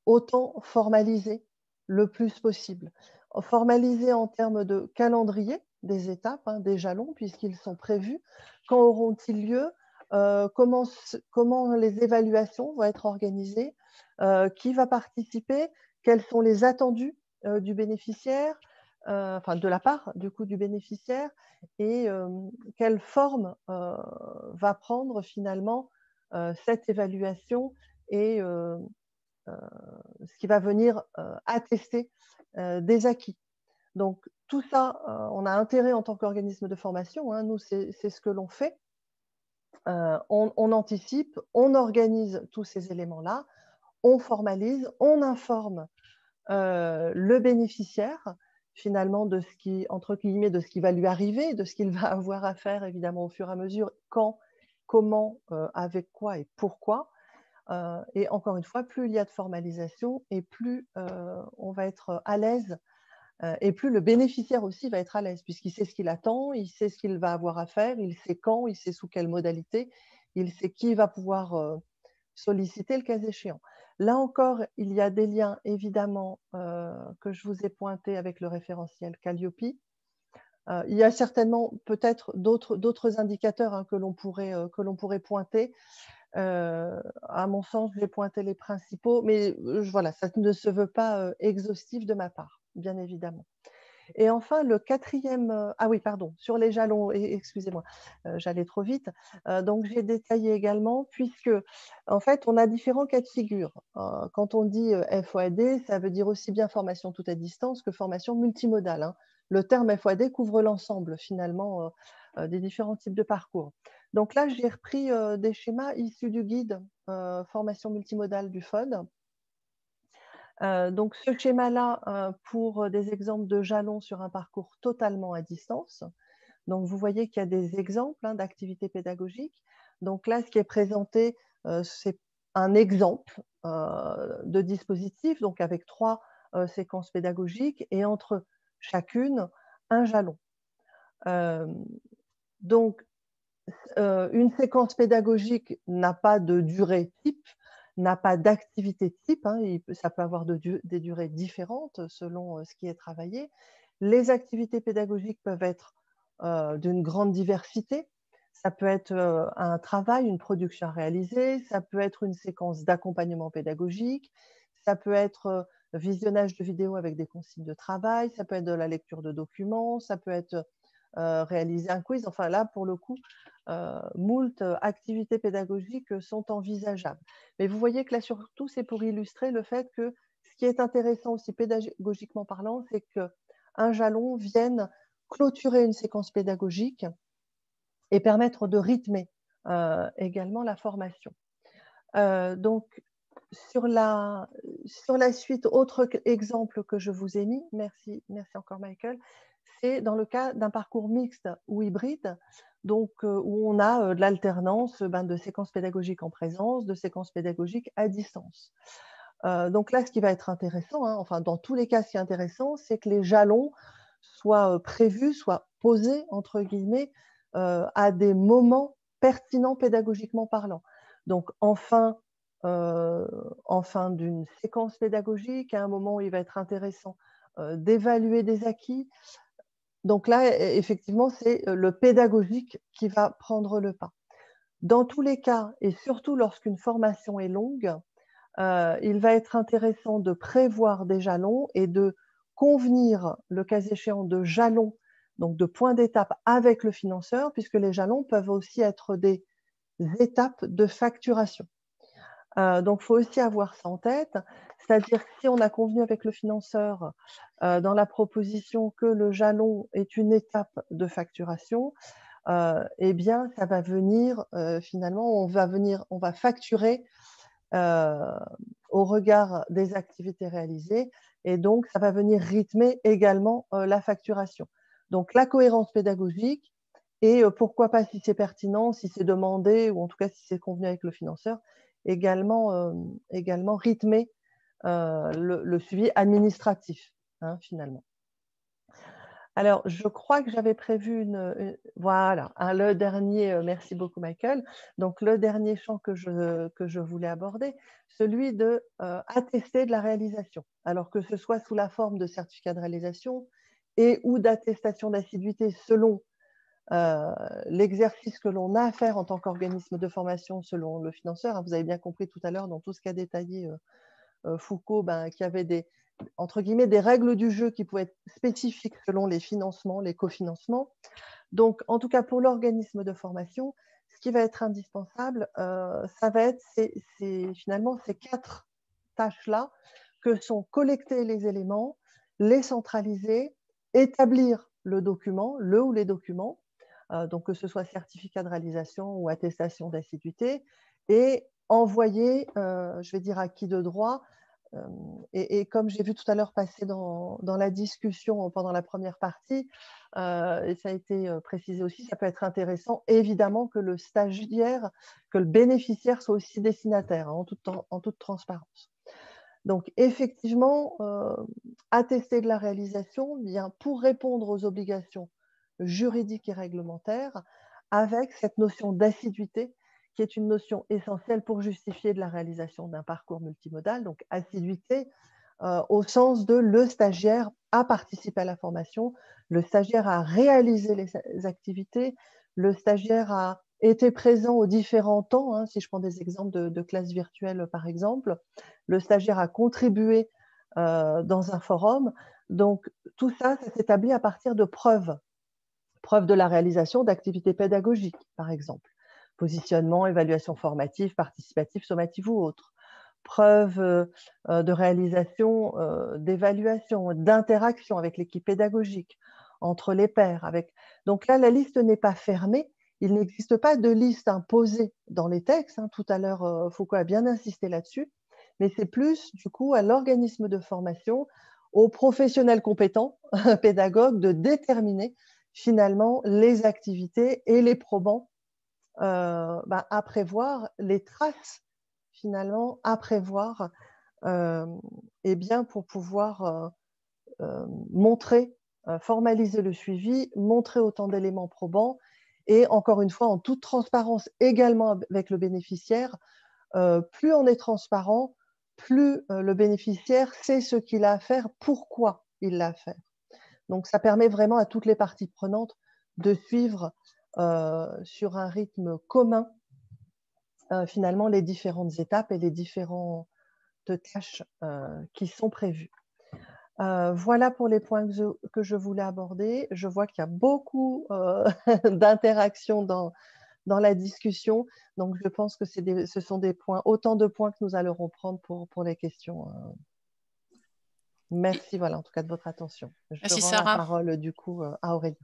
autant formaliser le plus possible. Formaliser en termes de calendrier des étapes, des jalons, puisqu'ils sont prévus. Quand auront-ils lieu? Comment les évaluations vont être organisées? Qui va participer? Quels sont les attendus du bénéficiaire? De la part du coup du bénéficiaire, et quelle forme va prendre finalement cette évaluation, et ce qui va venir attester des acquis. Donc tout ça, on a intérêt en tant qu'organisme de formation, nous c'est ce que l'on fait, on anticipe, on organise tous ces éléments-là, on formalise, on informe le bénéficiaire finalement de ce qui, entre guillemets, de ce qui va lui arriver, de ce qu'il va avoir à faire évidemment au fur et à mesure, quand, comment, avec quoi et pourquoi. Et encore une fois, plus il y a de formalisation, et plus on va être à l'aise, et plus le bénéficiaire aussi va être à l'aise, puisqu'il sait ce qu'il attend, il sait ce qu'il va avoir à faire, il sait quand, il sait sous quelle modalité, il sait qui va pouvoir solliciter le cas échéant. Là encore, il y a des liens évidemment que je vous ai pointés avec le référentiel Calliope. Il y a certainement peut-être d'autres indicateurs que l'on pourrait pointer. À mon sens, j'ai pointé les principaux, mais voilà, ça ne se veut pas exhaustif de ma part, bien évidemment. Et enfin, le quatrième, ah oui, pardon, sur les jalons, excusez-moi, j'allais trop vite. Donc, j'ai détaillé également, puisque, en fait, on a différents cas de figure. Quand on dit FOAD, ça veut dire aussi bien formation tout à distance que formation multimodale, hein. Le terme FOAD couvre l'ensemble, finalement, des différents types de parcours. Donc là, j'ai repris des schémas issus du guide formation multimodale du FOD. Donc ce schéma-là, pour des exemples de jalons sur un parcours totalement à distance. Donc vous voyez qu'il y a des exemples d'activités pédagogiques. Donc là, ce qui est présenté, c'est un exemple de dispositif, donc avec 3 séquences pédagogiques et entre chacune, un jalon. Donc une séquence pédagogique n'a pas de durée type, n'a pas d'activité type, hein, ça peut avoir des durées différentes selon ce qui est travaillé. Les activités pédagogiques peuvent être d'une grande diversité. Ça peut être un travail, une production à réaliser, ça peut être une séquence d'accompagnement pédagogique, ça peut être visionnage de vidéos avec des consignes de travail, ça peut être de la lecture de documents, ça peut être réaliser un quiz. Enfin là, pour le coup, moult activités pédagogiques sont envisageables. Mais vous voyez que là, surtout, c'est pour illustrer le fait que ce qui est intéressant aussi pédagogiquement parlant, c'est qu'un jalon vienne clôturer une séquence pédagogique et permettre de rythmer également la formation. Donc, sur la suite, autre exemple que je vous ai mis, merci encore Michael, c'est dans le cas d'un parcours mixte ou hybride, donc où on a de l'alternance de séquences pédagogiques en présence, de séquences pédagogiques à distance. Donc là, ce qui va être intéressant, hein, enfin dans tous les cas, ce qui est intéressant, c'est que les jalons soient prévus, soient posés, entre guillemets, à des moments pertinents pédagogiquement parlant. Donc en fin d'une séquence pédagogique, à un moment où il va être intéressant d'évaluer des acquis. Donc là, effectivement, c'est le pédagogique qui va prendre le pas. Dans tous les cas, et surtout lorsqu'une formation est longue, il va être intéressant de prévoir des jalons et de convenir, le cas échéant, de jalons, donc de points d'étape avec le financeur, puisque les jalons peuvent aussi être des étapes de facturation. Donc, il faut aussi avoir ça en tête, c'est-à-dire que si on a convenu avec le financeur dans la proposition que le jalon est une étape de facturation, eh bien, ça va venir, finalement, on va facturer au regard des activités réalisées, et donc ça va venir rythmer également la facturation. Donc, la cohérence pédagogique, et pourquoi pas, si c'est pertinent, si c'est demandé, ou en tout cas si c'est convenu avec le financeur, également rythmer le suivi administratif, hein, finalement. Alors, je crois que j'avais prévu voilà, le dernier, merci beaucoup Michael, donc le dernier champ que je voulais aborder, celui de attester de la réalisation. Alors que ce soit sous la forme de certificat de réalisation et ou d'attestation d'assiduité selon l'exercice que l'on a à faire en tant qu'organisme de formation selon le financeur. Vous avez bien compris tout à l'heure dans tout ce qu'a détaillé Foucault, qu'il y avait entre guillemets, des règles du jeu qui pouvaient être spécifiques selon les financements, les cofinancements. Donc, en tout cas, pour l'organisme de formation, ce qui va être indispensable, ça va être finalement ces 4 tâches-là, que sont collecter les éléments, les centraliser, établir le document, le ou les documents, donc que ce soit certificat de réalisation ou attestation d'assiduité, et envoyer, je vais dire acquis de droit, et comme j'ai vu tout à l'heure passer dans la discussion pendant la première partie, et ça a été précisé aussi, ça peut être intéressant, évidemment, que le stagiaire, que le bénéficiaire soit aussi destinataire, hein, en toute transparence. Donc, effectivement, attester de la réalisation, bien pour répondre aux obligations juridiques et réglementaires, avec cette notion d'assiduité, qui est une notion essentielle pour justifier de la réalisation d'un parcours multimodal. Donc, assiduité, au sens de le stagiaire a participé à la formation, le stagiaire a réalisé les activités, le stagiaire a été présent aux différents temps, hein, si je prends des exemples de classes virtuelles par exemple, le stagiaire a contribué dans un forum. Donc tout ça, ça s'établit à partir de preuves de la réalisation d'activités pédagogiques par exemple, positionnement, évaluation formative, participative, sommative ou autre. Preuve de réalisation d'évaluation, d'interaction avec l'équipe pédagogique, entre les pairs. Donc là, la liste n'est pas fermée. Il n'existe pas de liste imposée dans les textes. Hein. Tout à l'heure, Foucault a bien insisté là-dessus. Mais c'est plus, du coup, à l'organisme de formation, aux professionnels compétents, pédagogues, de déterminer finalement les activités et les probants à prévoir, les traces finalement à prévoir pour pouvoir montrer, formaliser le suivi, montrer autant d'éléments probants et encore une fois en toute transparence également avec le bénéficiaire. Plus on est transparent, plus le bénéficiaire sait ce qu'il a à faire, pourquoi il l'a à faire. Donc ça permet vraiment à toutes les parties prenantes de suivre sur un rythme commun finalement les différentes étapes et les différentes tâches qui sont prévues. Voilà pour les points que je voulais aborder. Je vois qu'il y a beaucoup d'interactions dans la discussion, donc je pense que ce sont autant de points que nous allons reprendre pour les questions. Merci, voilà, en tout cas de votre attention. Merci, rends Sarah. la parole du coup à Aurélie.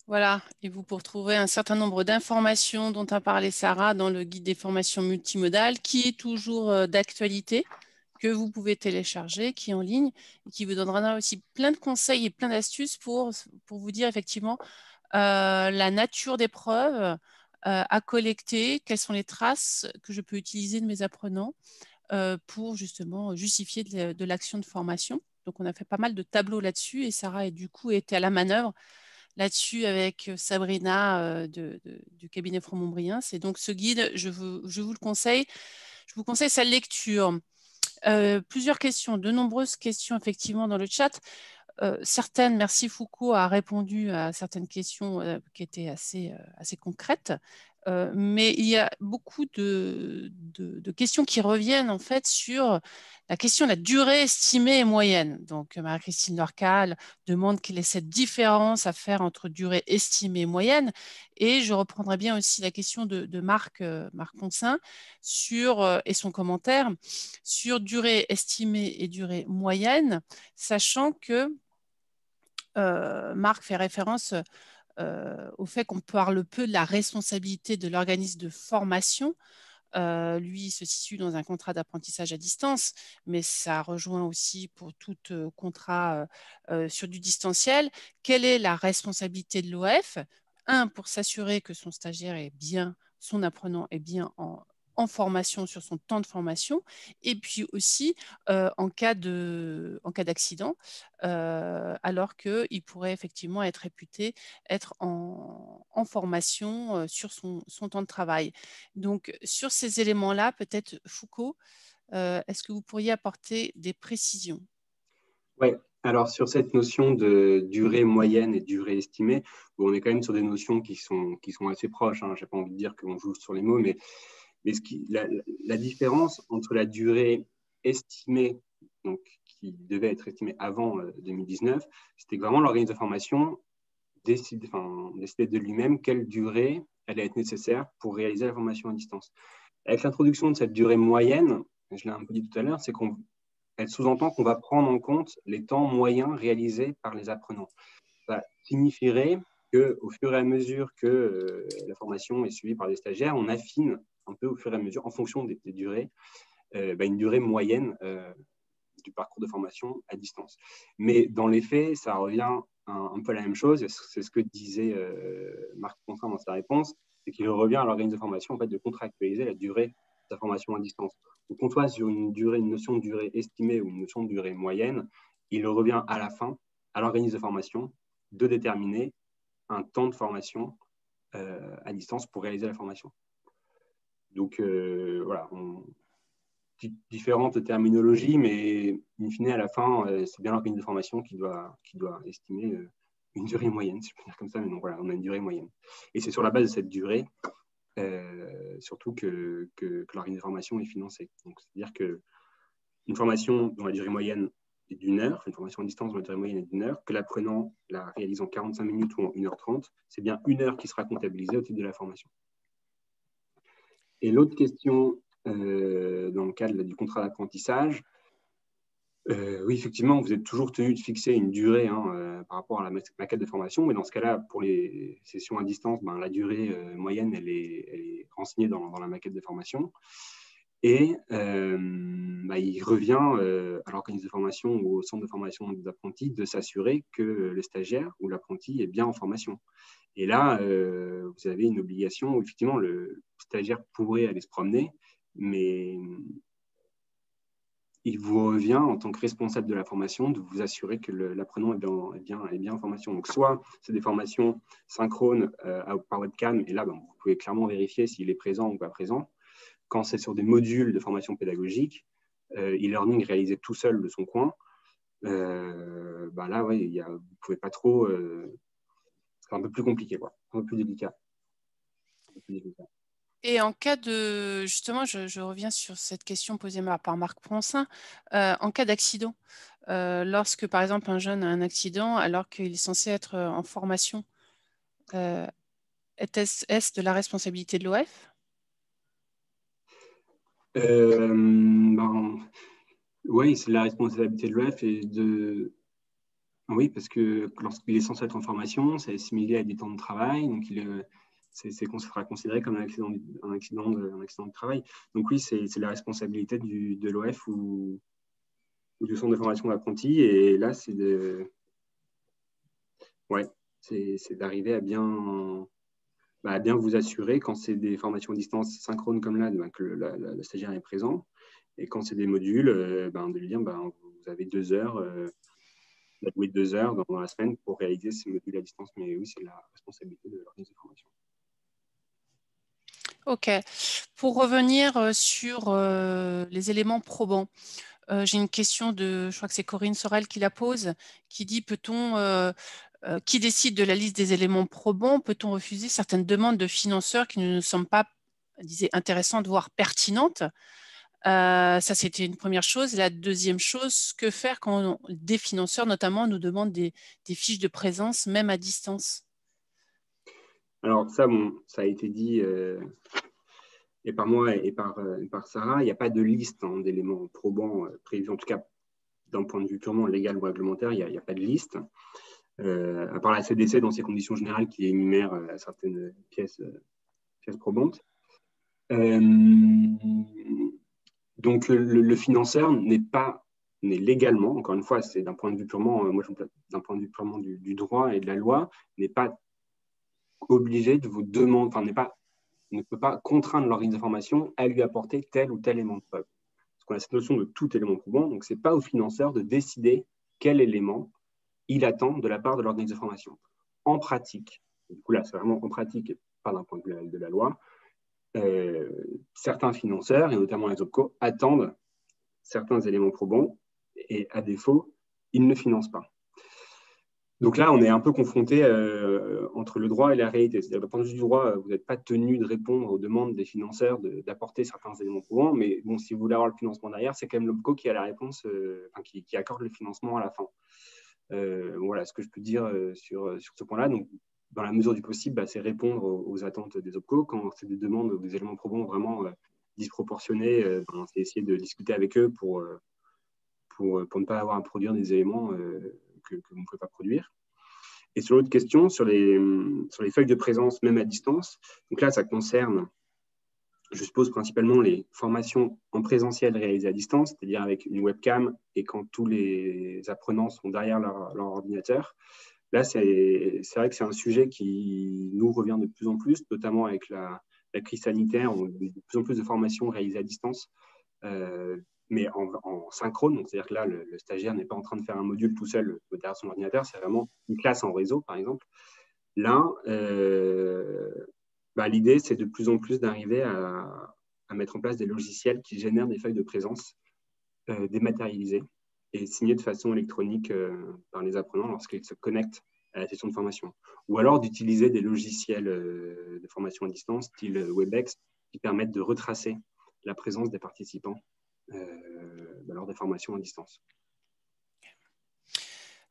Voilà, et vous pouvez retrouver un certain nombre d'informations dont a parlé Sarah dans le guide des formations multimodales, qui est toujours d'actualité, que vous pouvez télécharger, qui est en ligne, et qui vous donnera aussi plein de conseils et plein d'astuces pour vous dire effectivement la nature des preuves à collecter, quelles sont les traces que je peux utiliser de mes apprenants pour justement justifier de l'action de formation. Donc on a fait pas mal de tableaux là-dessus et Sarah du coup était à la manœuvre là-dessus avec Sabrina du cabinet Front-Montbriand. C'est donc ce guide, je vous le conseille. Je vous conseille sa lecture. Plusieurs questions, de nombreuses questions effectivement dans le chat. Certaines, merci Foucault a répondu à certaines questions qui étaient assez concrètes. Mais il y a beaucoup de questions qui reviennent en fait sur la question de la durée estimée et moyenne. Donc, Marie-Christine Lorcal demande quelle est cette différence à faire entre durée estimée et moyenne. Et je reprendrai bien aussi la question de Marc Poncin et son commentaire sur durée estimée et durée moyenne, sachant que Marc fait référence au fait qu'on parle peu de la responsabilité de l'organisme de formation. Lui, il se situe dans un contrat d'apprentissage à distance, mais ça rejoint aussi pour tout contrat sur du distanciel. Quelle est la responsabilité de l'OF? Pour s'assurer que son stagiaire est bien, son apprenant est bien en formation sur son temps de formation, et puis aussi en cas d'accident, alors qu'il pourrait effectivement être réputé être en formation sur son temps de travail. Donc, sur ces éléments-là, peut-être Foucault, est-ce que vous pourriez apporter des précisions? Oui, alors sur cette notion de durée moyenne et durée estimée, bon, on est quand même sur des notions qui sont assez proches. Hein. Je n'ai pas envie de dire qu'on joue sur les mots, mais la différence entre la durée estimée, donc qui devait être estimée avant 2019, c'était vraiment l'organisme de formation décider de lui-même quelle durée allait être nécessaire pour réaliser la formation à distance. Avec l'introduction de cette durée moyenne, je l'ai un peu dit tout à l'heure, c'est qu'elle sous-entend qu'on va prendre en compte les temps moyens réalisés par les apprenants. Ça signifierait qu'au fur et à mesure que la formation est suivie par des stagiaires, on affine un peu au fur et à mesure, en fonction des durées, une durée moyenne du parcours de formation à distance. Mais dans les faits, ça revient un peu à la même chose. C'est ce que disait Marc Poncin dans sa réponse, c'est qu'il revient à l'organisme de formation en fait, de contractualiser la durée de sa formation à distance. Donc, qu'on soit sur une notion de durée estimée ou une notion de durée moyenne, il revient à la fin à l'organisme de formation de déterminer un temps de formation à distance pour réaliser la formation. Donc, voilà, différentes terminologies, mais in fine, à la fin, c'est bien l'organisme de formation qui doit estimer une durée moyenne, si je peux dire comme ça. Mais donc voilà, on a une durée moyenne. Et c'est sur la base de cette durée, surtout que l'organisme de formation est financé. Donc, c'est-à-dire qu'une formation dont la durée moyenne est d'1 heure, une formation à distance dont la durée moyenne est d'1 heure, que l'apprenant la réalise en 45 minutes ou en 1h30, c'est bien 1 heure qui sera comptabilisée au titre de la formation. Et l'autre question, dans le cadre du contrat d'apprentissage, oui, effectivement, vous êtes toujours tenu de fixer une durée par rapport à la maquette de formation, mais dans ce cas-là, pour les sessions à distance, la durée moyenne, elle est renseignée dans la maquette de formation. Et il revient à l'organisme de formation ou au centre de formation des apprentis de s'assurer que le stagiaire ou l'apprenti est bien en formation. Et là, vous avez une obligation où effectivement le stagiaire pourrait aller se promener, mais il vous revient en tant que responsable de la formation de vous assurer que l'apprenant est bien en formation. Donc, soit c'est des formations synchrones par webcam, et là, vous pouvez clairement vérifier s'il est présent ou pas présent. Quand c'est sur des modules de formation pédagogique, e-learning réalisé tout seul de son coin, là, vous ne pouvez pas trop. C'est un peu plus compliqué, quoi. Un peu plus délicat. Et en cas de, justement, je reviens sur cette question posée par Marc Poncin, en cas d'accident, lorsque par exemple un jeune a un accident alors qu'il est censé être en formation, est-ce de la responsabilité de l'OF? Oui, c'est la responsabilité de l'OF oui, parce que lorsqu'il est censé être en formation, c'est assimilé à des temps de travail, donc c'est sera considéré comme un accident de travail. Donc oui, c'est la responsabilité de l'OF ou du centre de formation d'apprentis. Et là, c'est d'arriver à bien vous assurer quand c'est des formations à distance synchrones comme là, que le stagiaire est présent. Et quand c'est des modules, de lui dire vous avez 2 heures. Allouer 2 heures dans la semaine pour réaliser ces modules à distance. Mais oui, c'est la responsabilité de l'organisme de formation. Ok. Pour revenir sur les éléments probants, j'ai une question je crois que c'est Corinne Sorel qui la pose, qui dit qui décide de la liste des éléments probants? Peut-on refuser certaines demandes de financeurs qui ne nous semblent pas, intéressantes, voire pertinentes? Ça, c'était une première chose. La deuxième chose, que faire quand des financeurs, notamment, nous demandent des fiches de présence, même à distance? Alors ça, ça a été dit et par moi et par Sarah, il n'y a pas de liste d'éléments probants prévus, en tout cas d'un point de vue purement légal ou réglementaire, il n'y a pas de liste. À part la CDC dans ses conditions générales qui énumère certaines pièces probantes. Donc, le financeur n'est légalement, encore une fois, c'est d'un point de vue purement, du droit et de la loi, n'est pas obligé de vous demander, ne peut pas contraindre l'organisme de formation à lui apporter tel ou tel élément de preuve. Parce qu'on a cette notion de tout élément probant, donc ce n'est pas au financeur de décider quel élément il attend de la part de l'organisme de formation. En pratique, du coup là, c'est vraiment en pratique et pas d'un point de vue de la loi, certains financeurs, et notamment les OPCO, attendent certains éléments probants et à défaut, ils ne financent pas. Donc là, on est un peu confronté entre le droit et la réalité. C'est-à-dire, d'un point de vue du droit, vous n'êtes pas tenu de répondre aux demandes des financeurs d'apporter certains éléments probants, mais bon, si vous voulez avoir le financement derrière, c'est quand même l'OPCO qui a la réponse, qui accorde le financement à la fin. Voilà ce que je peux dire sur ce point-là. Donc, dans la mesure du possible, c'est répondre aux attentes des OPCO. Quand c'est des demandes ou des éléments probants vraiment disproportionnés, c'est essayer de discuter avec eux pour ne pas avoir à produire des éléments que vous ne pouvez pas produire. Et sur l'autre question, sur les feuilles de présence, même à distance, donc là, ça concerne, je suppose, principalement les formations en présentiel réalisées à distance, c'est-à-dire avec une webcam et quand tous les apprenants sont derrière leur ordinateur. Là, c'est vrai que c'est un sujet qui nous revient de plus en plus, notamment avec la crise sanitaire, on a de plus en plus de formations réalisées à distance, mais en synchrone. C'est-à-dire que là, le stagiaire n'est pas en train de faire un module tout seul derrière son ordinateur, c'est vraiment une classe en réseau, par exemple. Là, l'idée, c'est de plus en plus d'arriver à à mettre en place des logiciels qui génèrent des feuilles de présence dématérialisées et signées de façon électronique par les apprenants lorsqu'ils se connectent à la session de formation. Ou alors d'utiliser des logiciels de formation à distance, style WebEx, qui permettent de retracer la présence des participants lors des formations à distance.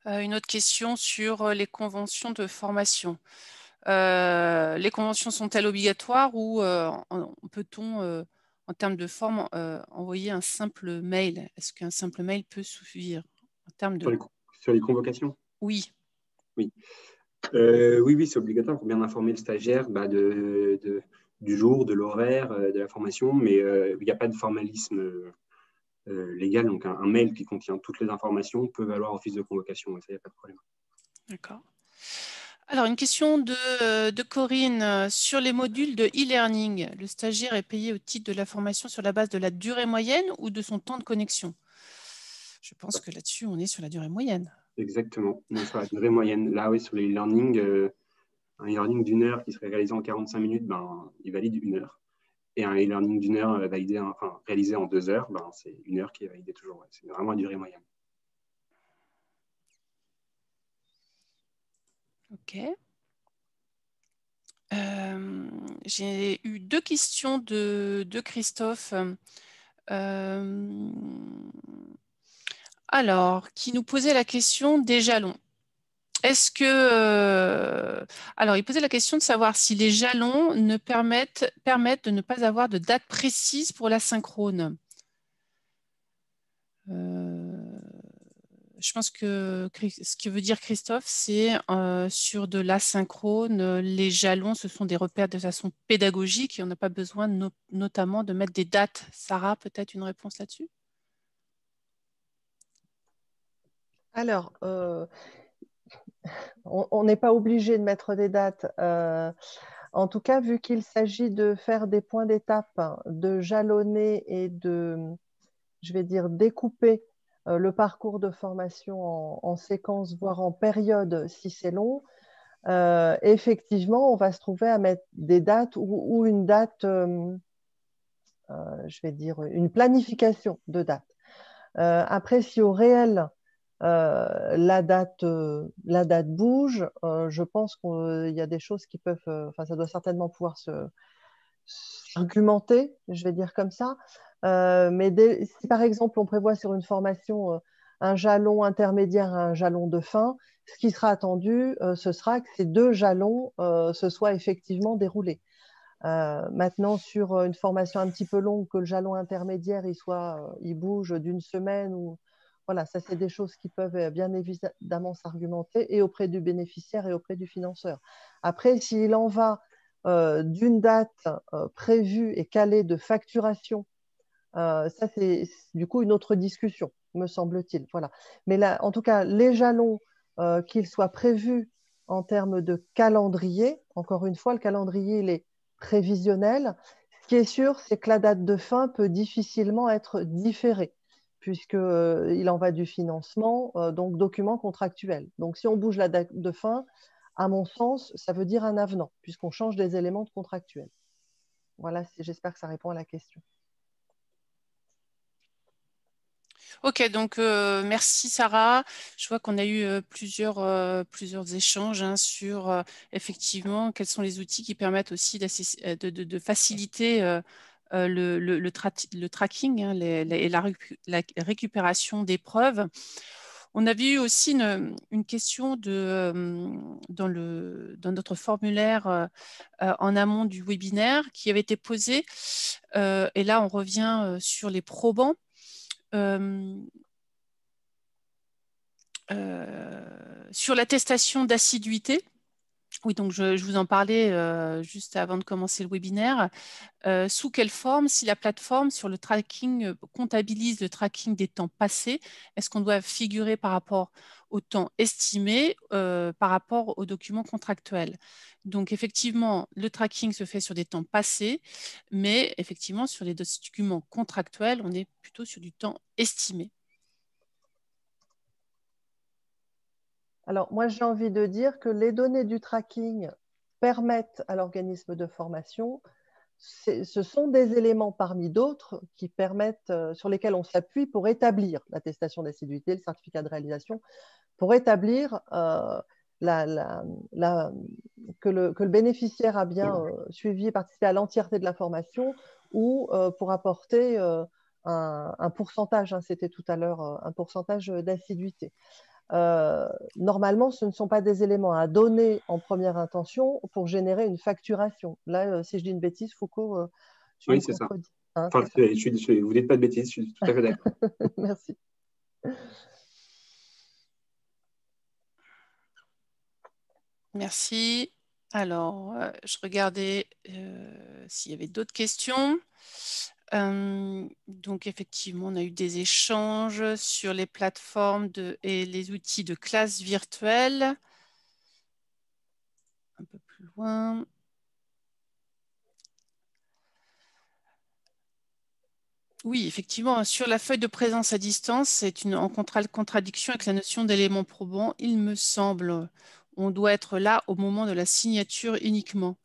Une autre question sur les conventions de formation. Les conventions sont-elles obligatoires ou peut-on, en termes de forme, envoyer un simple mail? Est-ce qu'un simple mail peut suffire en termes de... Sur les convocations? Oui. Oui, oui, c'est obligatoire pour bien informer le stagiaire du jour, de l'horaire, de la formation, mais il n'y a pas de formalisme légal. Donc, un mail qui contient toutes les informations peut valoir office de convocation. Ça, il n'y a pas de problème. D'accord. Alors, une question de Corinne sur les modules de e-learning. Le stagiaire est payé au titre de la formation sur la base de la durée moyenne ou de son temps de connexion? Je pense que là-dessus, on est sur la durée moyenne. Exactement, on est sur la durée moyenne. Là, oui, sur les e-learning, un e-learning d'1 heure qui serait réalisé en 45 minutes, il valide 1 heure. Et un e-learning d'1 heure réalisé en 2 heures, c'est 1 heure qui est validée toujours. Ouais. C'est vraiment la durée moyenne. Ok. J'ai eu 2 questions de Christophe. Alors, qui nous posait la question des jalons. Est-ce que... alors, il posait la question de savoir si les jalons permettent de ne pas avoir de date précise pour l'asynchrone. Je pense que ce que veut dire Christophe, c'est sur de l'asynchrone, les jalons, ce sont des repères de façon pédagogique et on n'a pas besoin notamment de mettre des dates. Sarah, peut-être une réponse là-dessus? Alors, on n'est pas obligé de mettre des dates. En tout cas, vu qu'il s'agit de faire des points d'étape, de jalonner et de, je vais dire, découper le parcours de formation en séquences, voire en périodes si c'est long, effectivement, on va se trouver à mettre des dates ou une date, je vais dire, une planification de date. Après, si au réel, la date bouge, je pense qu'il y a des choses qui peuvent, ça doit certainement pouvoir s'argumenter, je vais dire comme ça. Mais si par exemple on prévoit sur une formation un jalon intermédiaire et un jalon de fin, ce qui sera attendu, ce sera que ces 2 jalons se soient effectivement déroulés. Maintenant, sur une formation un petit peu longue, que le jalon intermédiaire il bouge d'une semaine ou voilà, ça c'est des choses qui peuvent bien évidemment s'argumenter et auprès du bénéficiaire et auprès du financeur. Après, s'il en va d'une date prévue et calée de facturation, ça c'est du coup une autre discussion, me semble-t-il. Voilà. Mais là, en tout cas, les jalons, qu'ils soient prévus en termes de calendrier, encore une fois, le calendrier il est prévisionnel. Ce qui est sûr, c'est que la date de fin peut difficilement être différée, puisqu'il en va du financement, donc document contractuel. Donc si on bouge la date de fin, à mon sens, ça veut dire un avenant, puisqu'on change des éléments contractuels. Voilà, j'espère que ça répond à la question. Ok, donc merci Sarah. Je vois qu'on a eu plusieurs échanges sur effectivement quels sont les outils qui permettent aussi de faciliter le tracking et la récupération des preuves. On avait eu aussi une question dans notre formulaire en amont du webinaire qui avait été posée. Et là, on revient sur les probants. Sur l'attestation d'assiduité, oui, donc je vous en parlais juste avant de commencer le webinaire. Sous quelle forme, si la plateforme sur le tracking comptabilise le tracking des temps passés, est-ce qu'on doit figurer par rapport au temps estimé, par rapport aux documents contractuels? Donc effectivement, le tracking se fait sur des temps passés, mais effectivement sur les documents contractuels, on est plutôt sur du temps estimé. Alors, moi, j'ai envie de dire que les données du tracking permettent à l'organisme de formation ce sont des éléments parmi d'autres qui permettent, sur lesquels on s'appuie pour établir l'attestation d'assiduité, le certificat de réalisation, pour établir que le bénéficiaire a bien suivi et participé à l'entièreté de la formation, ou pour apporter un pourcentage, hein, c'était tout à l'heure, un pourcentage d'assiduité. Normalement, ce ne sont pas des éléments à donner en première intention pour générer une facturation. Là, si je dis une bêtise, Foucault, tu Oui, me c'est ça. contredis. Hein, Enfin, vous ne dites pas de bêtises, je suis tout à fait d'accord. Merci. Merci. Alors, je regardais s'il y avait d'autres questions. Donc, effectivement, on a eu des échanges sur les plateformes et les outils de classe virtuelle. Un peu plus loin. Oui, effectivement, sur la feuille de présence à distance, c'est en contradiction avec la notion d'élément probant, il me semble. On doit être là au moment de la signature uniquement.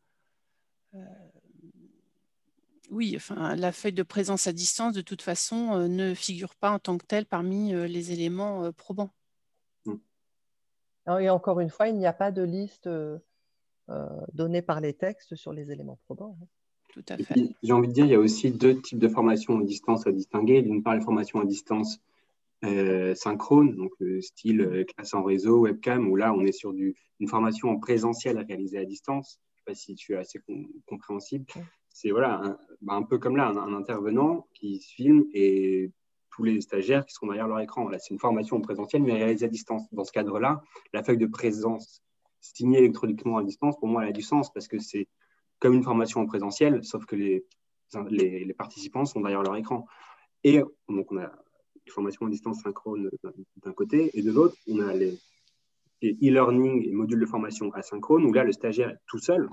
Oui, enfin, la feuille de présence à distance, de toute façon, ne figure pas en tant que telle parmi les éléments probants. Et encore une fois, il n'y a pas de liste donnée par les textes sur les éléments probants. Tout à fait. J'ai envie de dire, il y a aussi deux types de formations à distance à distinguer. D'une part, les formations à distance synchrone, donc style classe en réseau, webcam, où là, on est sur une formation en présentiel réalisée à distance. Je ne sais pas si tu es assez compréhensible. C'est voilà, un peu comme là, un intervenant qui se filme et tous les stagiaires qui sont derrière leur écran. Là, c'est une formation en présentiel, mais réalisée à distance. Dans ce cadre-là, la feuille de présence signée électroniquement à distance, pour moi, elle a du sens parce que c'est comme une formation en présentiel, sauf que les participants sont derrière leur écran. Et donc, on a une formation à distance synchrone d'un côté, et de l'autre, on a les e-learning et modules de formation asynchrone, où là, le stagiaire est tout seul,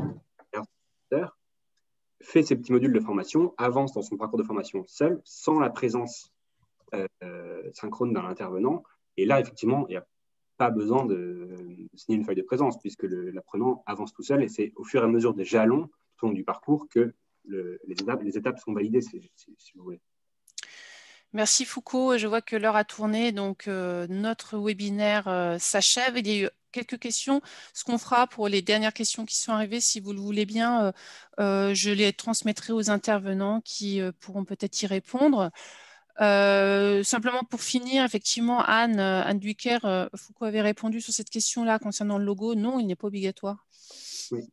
fait ses petits modules de formation, avance dans son parcours de formation seul, sans la présence synchrone d'un intervenant. Et là, effectivement, il n'y a pas besoin de signer une feuille de présence, puisque l'apprenant avance tout seul, et c'est au fur et à mesure des jalons tout au long du parcours que les étapes sont validées, si vous voulez. Merci Foucault. Je vois que l'heure a tourné, donc notre webinaire s'achève. Il y a eu quelques questions. Ce qu'on fera pour les dernières questions qui sont arrivées, si vous le voulez bien, je les transmettrai aux intervenants qui pourront peut-être y répondre. Simplement pour finir, effectivement, Anne Duiker, Foucault avait répondu sur cette question-là concernant le logo. Non, il n'est pas obligatoire. Oui.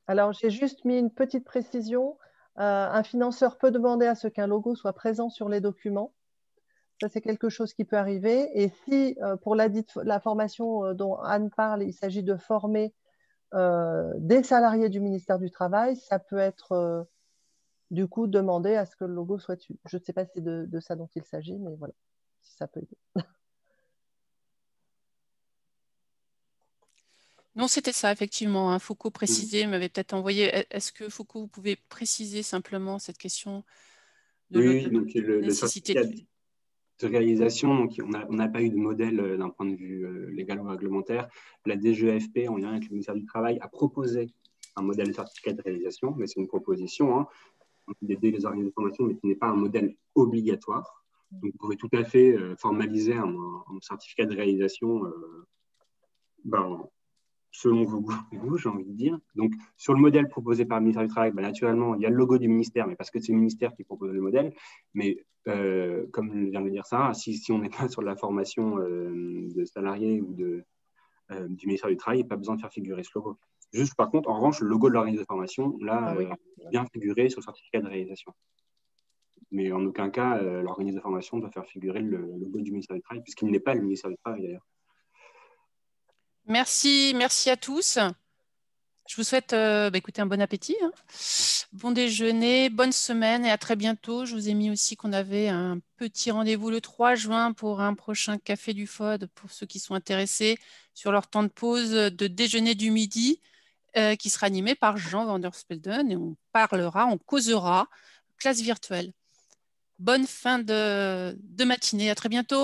Alors, j'ai juste mis une petite précision. Un financeur peut demander à ce qu'un logo soit présent sur les documents. Ça, c'est quelque chose qui peut arriver. Et si, pour la formation dont Anne parle, il s'agit de former des salariés du ministère du Travail, ça peut être du coup demandé à ce que le logo soit dessus. Je ne sais pas si c'est de ça dont il s'agit, mais voilà, si ça peut aider. Non, c'était ça, effectivement. Hein. Foucault précisé, m'avait peut-être envoyé. Est-ce que Foucault, vous pouvez préciser simplement cette question de Oui, donc le nécessité certificat de réalisation, donc on n'a pas eu de modèle d'un point de vue légal ou réglementaire. La DGFP, en lien avec le ministère du Travail, a proposé un modèle de certificat de réalisation, mais c'est une proposition, hein, d'aider les organismes de formation, mais qui n'est pas un modèle obligatoire. Donc, vous pouvez tout à fait formaliser un certificat de réalisation selon vos goûts, j'ai envie de dire. Donc, sur le modèle proposé par le ministère du Travail, naturellement, il y a le logo du ministère, mais parce que c'est le ministère qui propose le modèle. Mais comme vient de dire Sarah, si on n'est pas sur la formation de salariés ou du ministère du Travail, il n'y a pas besoin de faire figurer ce logo. Juste, par contre, en revanche, le logo de l'organisme de formation, là, bien figuré sur le certificat de réalisation. Mais en aucun cas, l'organisme de formation doit faire figurer le logo du ministère du Travail, puisqu'il n'est pas le ministère du Travail, d'ailleurs. Merci à tous. Je vous souhaite écoutez, un bon appétit, hein. Bon déjeuner, bonne semaine et à très bientôt. Je vous ai mis aussi qu'on avait un petit rendez-vous le 3 juin pour un prochain Café du FOD pour ceux qui sont intéressés sur leur temps de pause de déjeuner du midi qui sera animé par Jean Vanderspelden et on causera classe virtuelle. Bonne fin de matinée, à très bientôt.